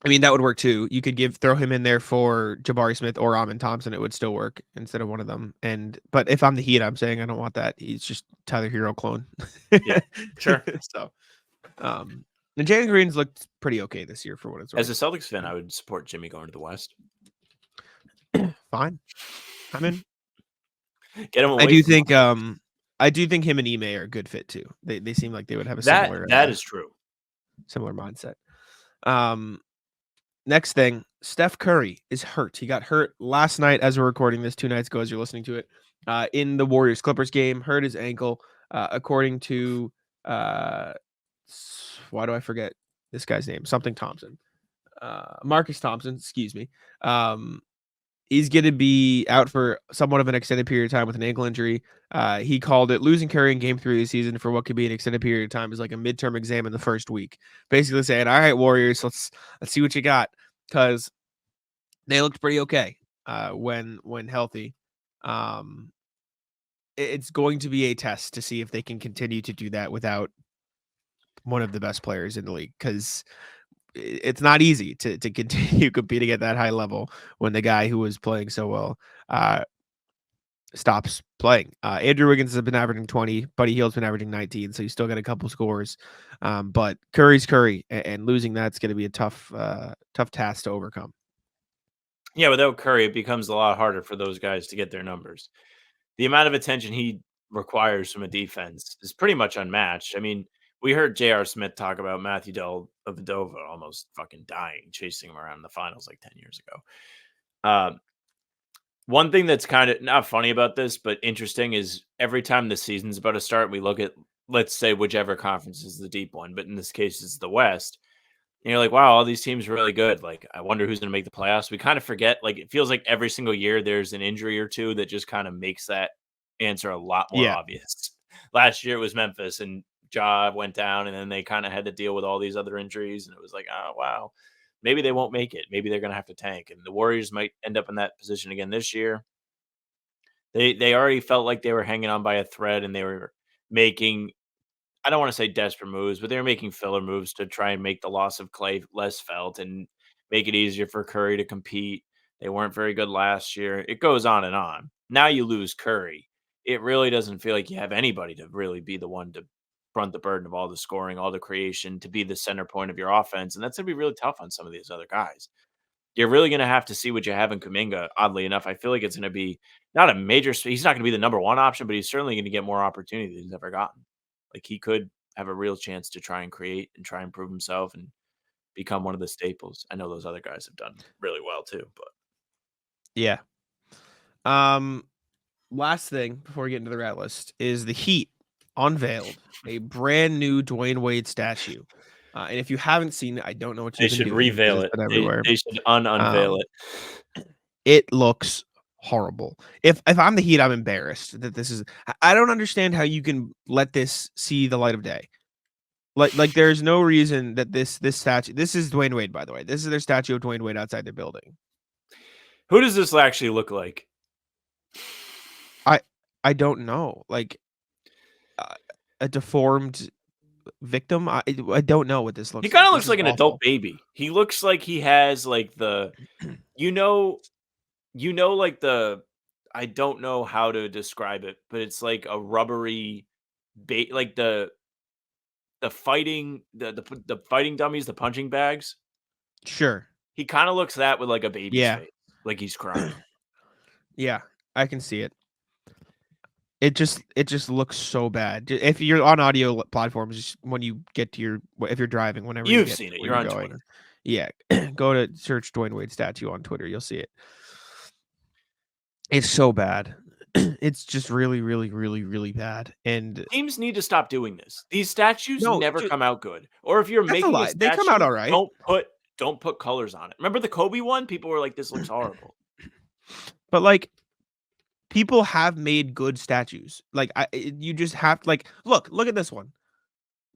I mean, that would work too. You could throw him in there for Jabari Smith or Amen Thompson. It would still work instead of one of them. But if I'm the Heat, I'm saying I don't want that. He's just Tyler Hero clone. Yeah, sure. So, and Jalen Green's looked pretty okay this year for what it's worth. As a Celtics fan, I would support Jimmy going to the West. Fine. I'm in. Get him away. I do think him and Ime are a good fit too. They seem like they would have a similar. That is true. Similar mindset. Next thing, Steph Curry is hurt. He got hurt last night as we're recording this, 2 nights ago as you're listening to it, in the Warriors-Clippers game, hurt his ankle, according to, why do I forget this guy's name? Something Thompson. Marcus Thompson, excuse me. He's going to be out for somewhat of an extended period of time with an ankle injury. He called it losing Curry in game 3 of the season for what could be an extended period of time is like a midterm exam in the first week. Basically saying, all right, Warriors, let's see what you got. Because they looked pretty okay when healthy. It's going to be a test to see if they can continue to do that without one of the best players in the league. Because it's not easy to continue competing at that high level when the guy who was playing so well stops playing. Andrew Wiggins has been averaging 20. Buddy Hield's been averaging 19, so you still got a couple scores. But Curry's Curry, and losing that's going to be a tough task to overcome. Yeah, without Curry, it becomes a lot harder for those guys to get their numbers. The amount of attention he requires from a defense is pretty much unmatched. I mean, we heard J.R. Smith talk about Matthew Dellavedova almost fucking dying, chasing him around in the finals like 10 years ago. One thing that's kind of not funny about this, but interesting is every time the season's about to start, we look at, let's say, whichever conference is the deep one, but in this case, it's the West. And you're like, wow, all these teams are really good. Like, I wonder who's going to make the playoffs. We kind of forget, like, it feels like every single year there's an injury or two that just kind of makes that answer a lot more obvious. Last year it was Memphis and Ja went down, and then they kind of had to deal with all these other injuries. And it was like, oh, wow, maybe they won't make it. Maybe they're going to have to tank. And the Warriors might end up in that position again this year. They already felt like they were hanging on by a thread, and they were making, I don't want to say desperate moves, but they were making filler moves to try and make the loss of Clay less felt. And make it easier for Curry to compete. They weren't very good last year. It goes on and on. Now you lose Curry. It really doesn't feel like you have anybody to really be the one to front the burden of all the scoring, all the creation, to be the center point of your offense. And that's going to be really tough on some of these other guys. You're really going to have to see what you have in Kuminga. Oddly enough, I feel like it's going to be not a major. He's not going to be the number one option, but he's certainly going to get more opportunity than he's ever gotten. Like he could have a real chance to try and create and try and prove himself and become one of the staples. I know those other guys have done really well too, but yeah. Last thing before we get into the rat list is the Heat unveiled a brand new Dwyane Wade statue. And if you haven't seen it, I don't know what they should reveal it. They should unveil it. It looks horrible. If I'm the Heat, I'm embarrassed that this is. I don't understand how you can let this see the light of day. Like there's no reason that this statue. This is Dwyane Wade, by the way. This is their statue of Dwyane Wade outside their building. Who does this actually look like? I don't know. Like a deformed victim. I don't know what this looks like. He kind of looks like an adult baby. He looks like he has like the, like the, I don't know how to describe it, but it's like a rubbery like the fighting the fighting dummies, the punching bags. Sure. He kind of looks that with like a baby's face, like he's crying. Yeah, I can see it. It just looks so bad. If you're on audio platforms, just when you get to if you're driving, whenever you've seen it, you're on going. Twitter. Yeah, go to search Dwyane Wade statue on Twitter. You'll see it. It's so bad. It's just really, really, really, really bad. And teams need to stop doing this. These statues never come out good. Or if you're making a statue, they come out all right. Don't put colors on it. Remember the Kobe one? People were like, "This looks horrible." But like, people have made good statues. Like you just have to look at this one.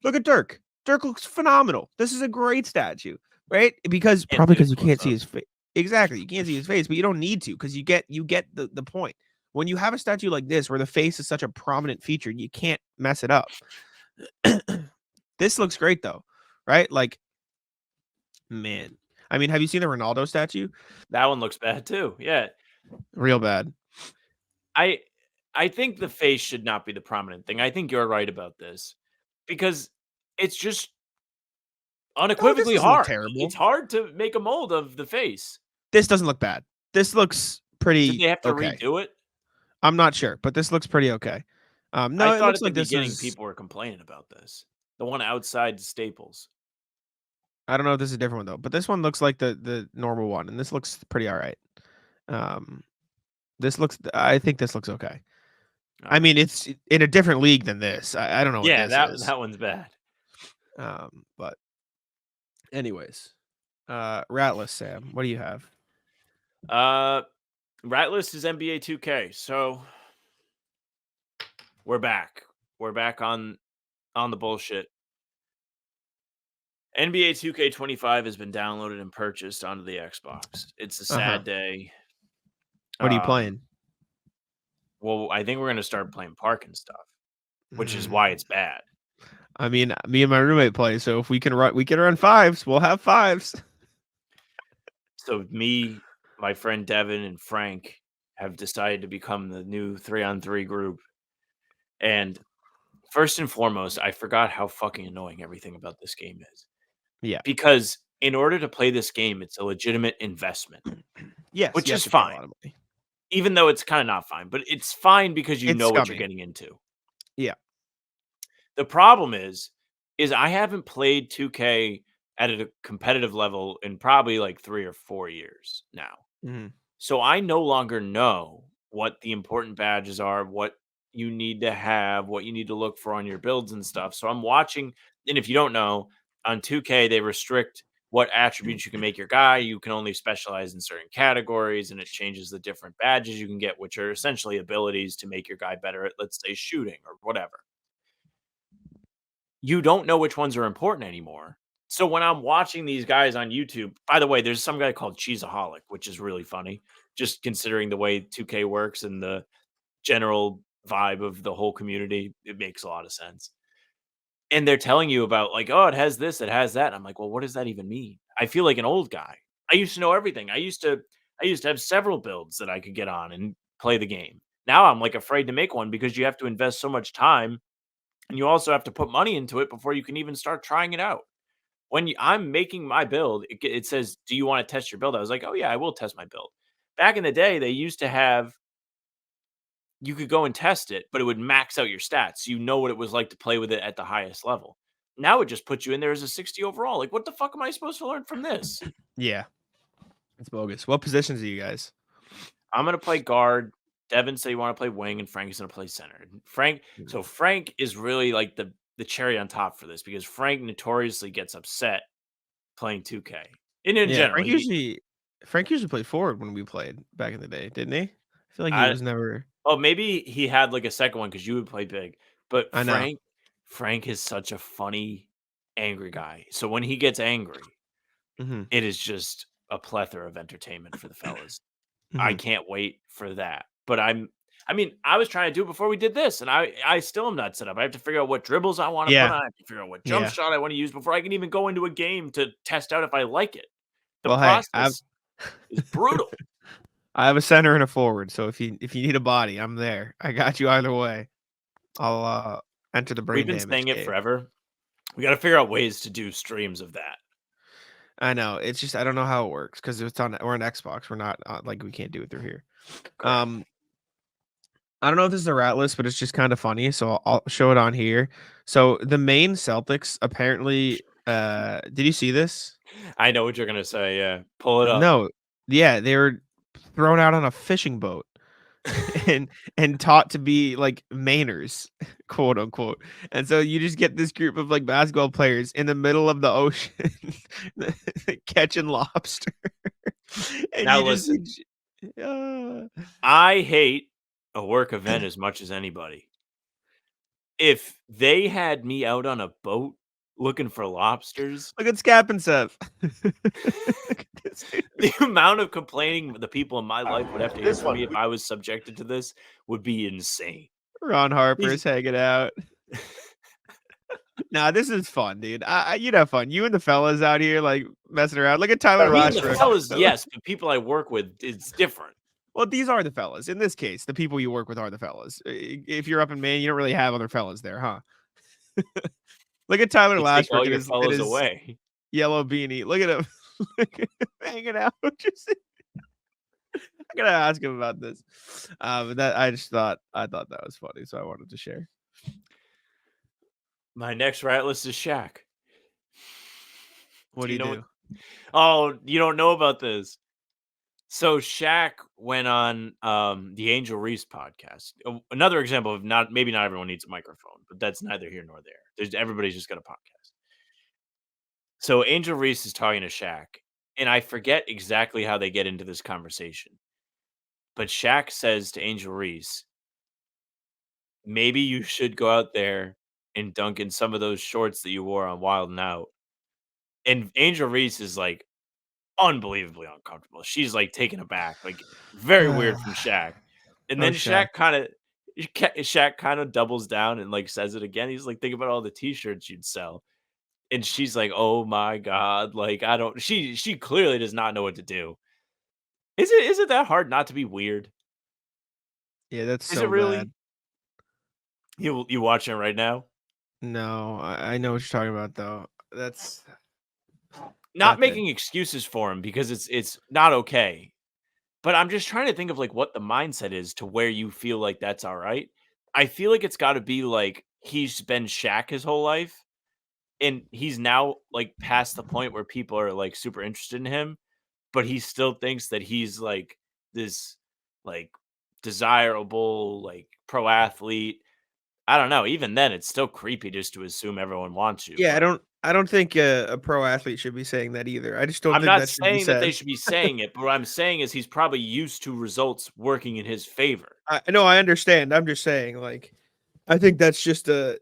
Look at Dirk. Dirk looks phenomenal. This is a great statue, right? Because you can't see his face. Exactly, you can't see his face, but you don't need to because you get the point. When you have a statue like this where the face is such a prominent feature, you can't mess it up. This looks great though, right? Like, man. I mean, have you seen the Ronaldo statue? That one looks bad too. Yeah. Real bad. I think the face should not be the prominent thing. I think you're right about this because it's just unequivocally hard. Terrible. It's hard to make a mold of the face. This doesn't look bad. This looks pretty. Did they have to redo it? I'm not sure, but this looks pretty okay. No, I it thought looks at like the this beginning is. People were complaining about this. The one outside Staples. I don't know if this is a different one though, but this one looks like the normal one, and this looks pretty all right. I think this looks okay. I mean, it's in a different league than this. I don't know. Yeah, what this is. that one's bad. But anyways, Ratless Sam, what do you have? Ratless is NBA 2K, so we're back. We're back on the bullshit. NBA 2K25 has been downloaded and purchased onto the Xbox. It's a sad day. What are you playing? Well, I think we're going to start playing park and stuff, which is why it's bad. I mean, me and my roommate play, so if we can run fives, we'll have fives. So me, my friend Devin, and Frank have decided to become the new 3-on-3 group. And first and foremost, I forgot how fucking annoying everything about this game is. Yeah. Because in order to play this game, it's a legitimate investment. Yes. Which is fine. Even though it's kind of not fine, but it's fine because you know what you're getting into. Yeah. The problem is I haven't played 2K at a competitive level in probably like 3 or 4 years now. Mm-hmm. So I no longer know what the important badges are, what you need to have, what you need to look for on your builds and stuff. So I'm watching, and if you don't know, on 2K, they restrict what attributes you can make your guy. You can only specialize in certain categories, and it changes the different badges you can get, which are essentially abilities to make your guy better at, let's say, shooting or whatever. You don't know which ones are important anymore. So when I'm watching these guys on YouTube, by the way, there's some guy called Cheeseaholic, which is really funny, just considering the way 2K works and the general vibe of the whole community. It makes a lot of sense. And they're telling you about like, oh, it has this, it has that. And I'm like, well, what does that even mean? I feel like an old guy. I used to know everything. I used to have several builds that I could get on and play the game. Now I'm like afraid to make one because you have to invest so much time and you also have to put money into it before you can even start trying it out. When I'm making my build, it says, "Do you want to test your build?" I was like, "Oh yeah, I will test my build." Back in the day, they used to have you could go and test it, but it would max out your stats. You know what it was like to play with it at the highest level. Now it just puts you in there as a 60 overall. Like, what the fuck am I supposed to learn from this? Yeah, it's bogus. What positions are you guys? I'm gonna play guard. Devin said you want to play wing, and Frank is gonna play center. So Frank is really like the cherry on top for this because Frank notoriously gets upset playing 2K. And in general, Frank usually played forward when we played back in the day, didn't he? I feel like he was never. Oh, maybe he had like a second one because you would play big. But I know. Frank is such a funny, angry guy. So when he gets angry, it is just a plethora of entertainment for the fellas. I can't wait for that. But I was trying to do it before we did this, and I still am not set up. I have to figure out what dribbles I want to put on. I have to figure out what jump shot I want to use before I can even go into a game to test out if I like it. The process is brutal. I have a center and a forward, so if you need a body, I'm there. I got you either way. I'll enter the brain. We've been saying it forever. We got to figure out ways to do streams of that. I know. It's just I don't know how it works because we're on Xbox. We're not like we can't do it through here. Correct. I don't know if this is a rat list, but it's just kind of funny, so I'll show it on here. So the main Celtics apparently. Did you see this? I know what you're gonna say. Yeah, pull it up. No, yeah, they were thrown out on a fishing boat and taught to be like Mainers, quote unquote. And so you just get this group of like basketball players in the middle of the ocean catching lobster. And now listen, I hate a work event as much as anybody. If they had me out on a boat looking for lobsters, look at Scap and Seth. The amount of complaining the people in my life would have to hear from me if I was subjected to this would be insane. Ron Harper's hanging out. Nah, this is fun, dude. You'd have fun. You and the fellas out here like messing around. Look at Tyler Lashbrook. The fellas, yes, but people I work with, it's different. Well, these are the fellas. In this case, the people you work with are the fellas. If you're up in Maine, you don't really have other fellas there, huh? Look at Tyler Lashbrook in his away. Yellow beanie. Look at him. Hanging out. I gotta ask him about this. But that I thought that was funny, so I wanted to share. My next rat list is Shaq. What do you do? Oh, you don't know about this. So Shaq went on the Angel Reese podcast. Another example of maybe not everyone needs a microphone, but that's neither here nor there. Everybody's just got a podcast. So Angel Reese is talking to Shaq, and I forget exactly how they get into this conversation. But Shaq says to Angel Reese, maybe you should go out there and dunk in some of those shorts that you wore on Wild 'N Out. And Angel Reese is like unbelievably uncomfortable. She's like taken aback, like very weird from Shaq. And then Shaq kind of doubles down and like says it again. He's like, think about all the t-shirts you'd sell. And she's like, oh my God. Like, she clearly does not know what to do. Is it that hard not to be weird? Yeah, that's is so it really bad. You watching it right now? No, I know what you're talking about though. That's not making excuses for him because it's not okay. But I'm just trying to think of like what the mindset is to where you feel like that's all right. I feel like it's got to be like he's been Shaq his whole life. And he's now like past the point where people are like super interested in him, but he still thinks that he's like this like desirable, like pro athlete. I don't know. Even then, it's still creepy just to assume everyone wants you. Yeah, I don't think a pro athlete should be saying that either. I just don't. I'm not saying that they should be saying it, but what I'm saying is he's probably used to results working in his favor. I understand. I'm just saying, like, I think that's just a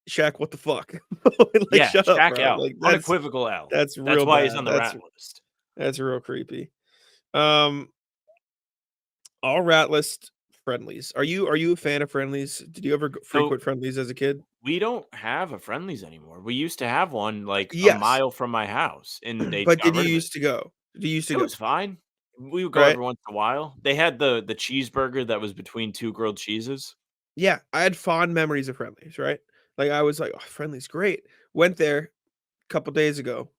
Shaq. What the fuck? Like, yeah, shut Shaq up, bro. L. Like, unequivocal L. That's why bad. He's on the rat list. That's real creepy. All rat list friendlies. Are you a fan of friendlies? Did you ever frequent friendlies as a kid? We don't have a friendlies anymore. We used to have one like a mile from my house, and but did you used to go? Do you used to It go? was fine. We would go Right? every once in a while. They had the cheeseburger that was between 2 grilled cheeses. Yeah, I had fond memories of Friendly's, right? Like, I was like, "Oh, Friendly's great." Went there a couple days ago.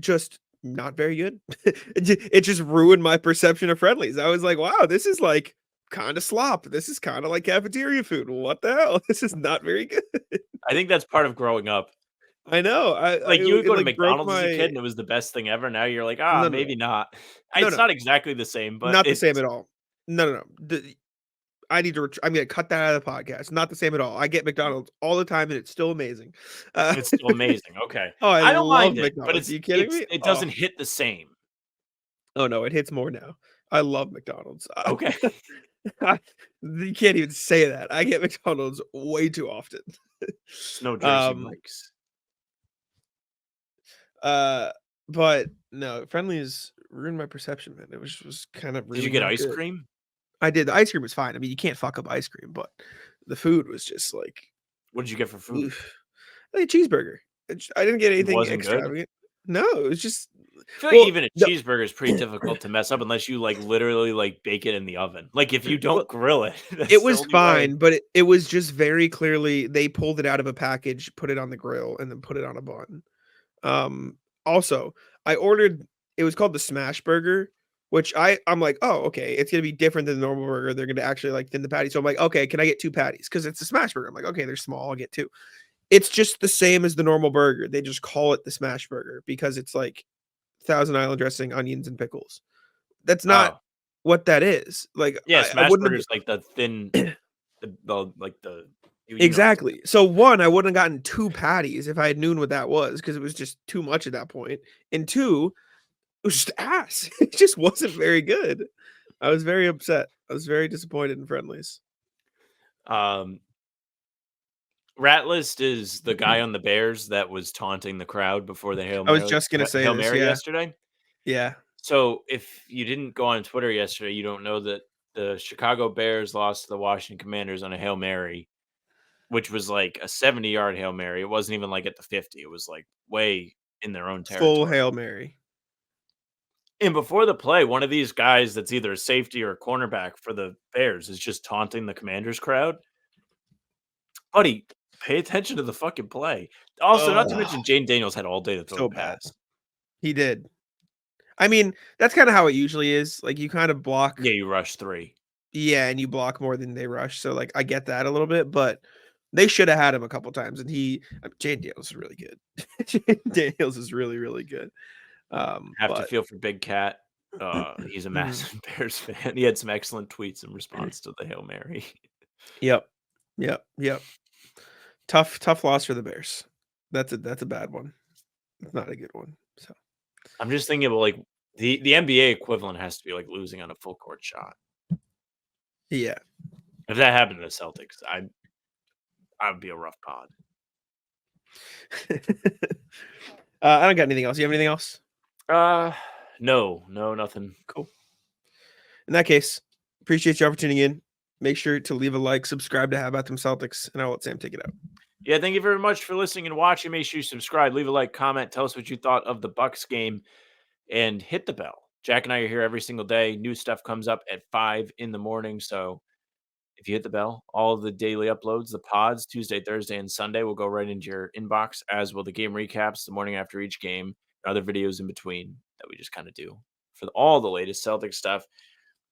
Just not very good. It just ruined my perception of Friendly's. I was like, "Wow, this is, like, kinda slop. This is kinda like cafeteria food. What the hell? This is not very good." I think that's part of growing up. I know. Like, you would It, go to like, broke McDonald's as a kid, my and it was the best thing ever. Now you're like, no, no, no. maybe not." No, It's no. not exactly the same, but Not the same it's at all. No, no, no. I need to I'm gonna cut that out of the podcast. Not the same at all. I get McDonald's all the time, and it's still amazing. it's still amazing. Okay. Oh, I I don't love mind it, but McDonald's. Are you kidding me? it Oh. doesn't hit the same. Oh, no, it hits more now. I love McDonald's. Okay. You can't even say that. I get McDonald's way too often. No Jersey Um, Mike's. but no, Friendly's ruined my perception, man. It was kind of Did you really get not ice good. cream? I did. The ice cream was fine. I mean, you can't fuck up ice cream, but the food was just like, What did you get for food? oof. Like a cheeseburger. I didn't get anything wasn't good? extravagant. No, it was just I feel like well, even a no, cheeseburger is pretty difficult to mess up unless you, like, literally, like, bake it in the oven. Like, if you don't well, grill it, that's it the was only way. fine, but it was just very clearly they pulled it out of a package, put it on the grill, and then put it on a bun. Also, I ordered it was called the smash burger, which I'm like, "Oh, okay, it's gonna be different than the normal burger. They're gonna actually, like, thin the patty." So I'm like, "Okay, can I get 2 patties?" Because it's a smash burger. I'm like, "Okay, they're small, I'll get 2." It's just the same as the normal burger. They just call it the smash burger because it's, like, Thousand Island dressing, onions, and pickles. That's not Oh. what that is. Like, Yeah, I smash wouldn't have burger's like the thin like the you know. exactly. So, 1, I wouldn't have gotten 2 patties if I had known what that was because it was just too much at that point, and 2, it was just ass. It just wasn't very good. I was very upset. I was very disappointed in Friendly's. Ratlist is the guy on the Bears that was taunting the crowd before the I was just gonna say Hail this, Mary yeah. yesterday. Yeah. So if you didn't go on Twitter yesterday, you don't know that the Chicago Bears lost to the Washington Commanders on a Hail Mary, which was like a 70-yard Hail Mary. It wasn't even like at the 50. It was like way in their own territory. Full Hail Mary. And before the play, one of these guys that's either a safety or a cornerback for the Bears is just taunting the Commanders crowd. Buddy, pay attention to the fucking play. Also, not to mention Jane Daniels had all day to throw So the bad. pass. He did. I mean, that's kinda how it usually is. Like, you kind of block Yeah, you rush 3. yeah, and you block more than they rush, so, like, I get that a little bit, but they shoulda had him a couple times, and Jane Daniels is really good. Jane Daniels is really, really good. Have to feel for Big Cat. He's a massive Bears fan. He had some excellent tweets in response to the Hail Mary. Yep. Tough loss for the Bears. That's a bad one. It's not a good one, so. I'm just thinking about, like, the NBA equivalent has to be, like, losing on a full court shot. Yeah. If that happened to the Celtics, I would be a rough pod. I don't got anything else. You have anything else? No, nothing. Cool. In that case, appreciate y'all for tuning in. Make sure to leave a like, subscribe to How About Them Celtics, and I'll let Sam take it out. Yeah, thank you very much for listening and watching. Make sure you subscribe, leave a like, comment, tell us what you thought of the Bucks game, and hit the bell. Jack and I are here every single day. New stuff comes up at 5 in the morning, so if you hit the bell, all of the daily uploads, the pods, Tuesday, Thursday, and Sunday will go right into your inbox, as will the game recaps the morning after each game, and other videos in between that we just kind of do for all the latest Celtics stuff.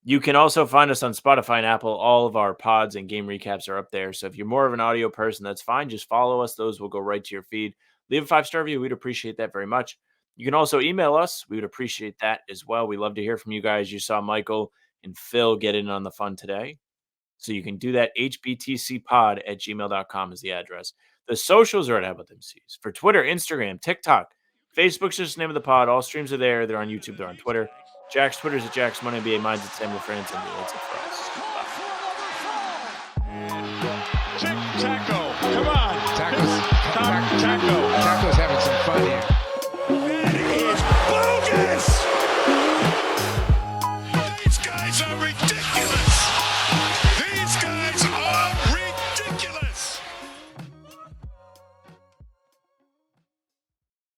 You can also find us on Spotify and Apple. All of our pods and game recaps are up there. So if you're more of an audio person, that's fine. Just follow us. Those will go right to your feed. Leave a 5-star review. We'd appreciate that very much. You can also email us. We would appreciate that as well. We love to hear from you guys. You saw Michael and Phil get in on the fun today. So you can do that. hbtcpod@gmail.com is the address. The socials are at How About Them C's. For Twitter, Instagram, TikTok, Facebook's just the name of the pod. All streams are there. They're on YouTube. They're on Twitter. Jack's Twitter's at Jack's Money NBA. Mine's at Samuel France. And that's it for us. Taco. Come on. Taco's having some fun here.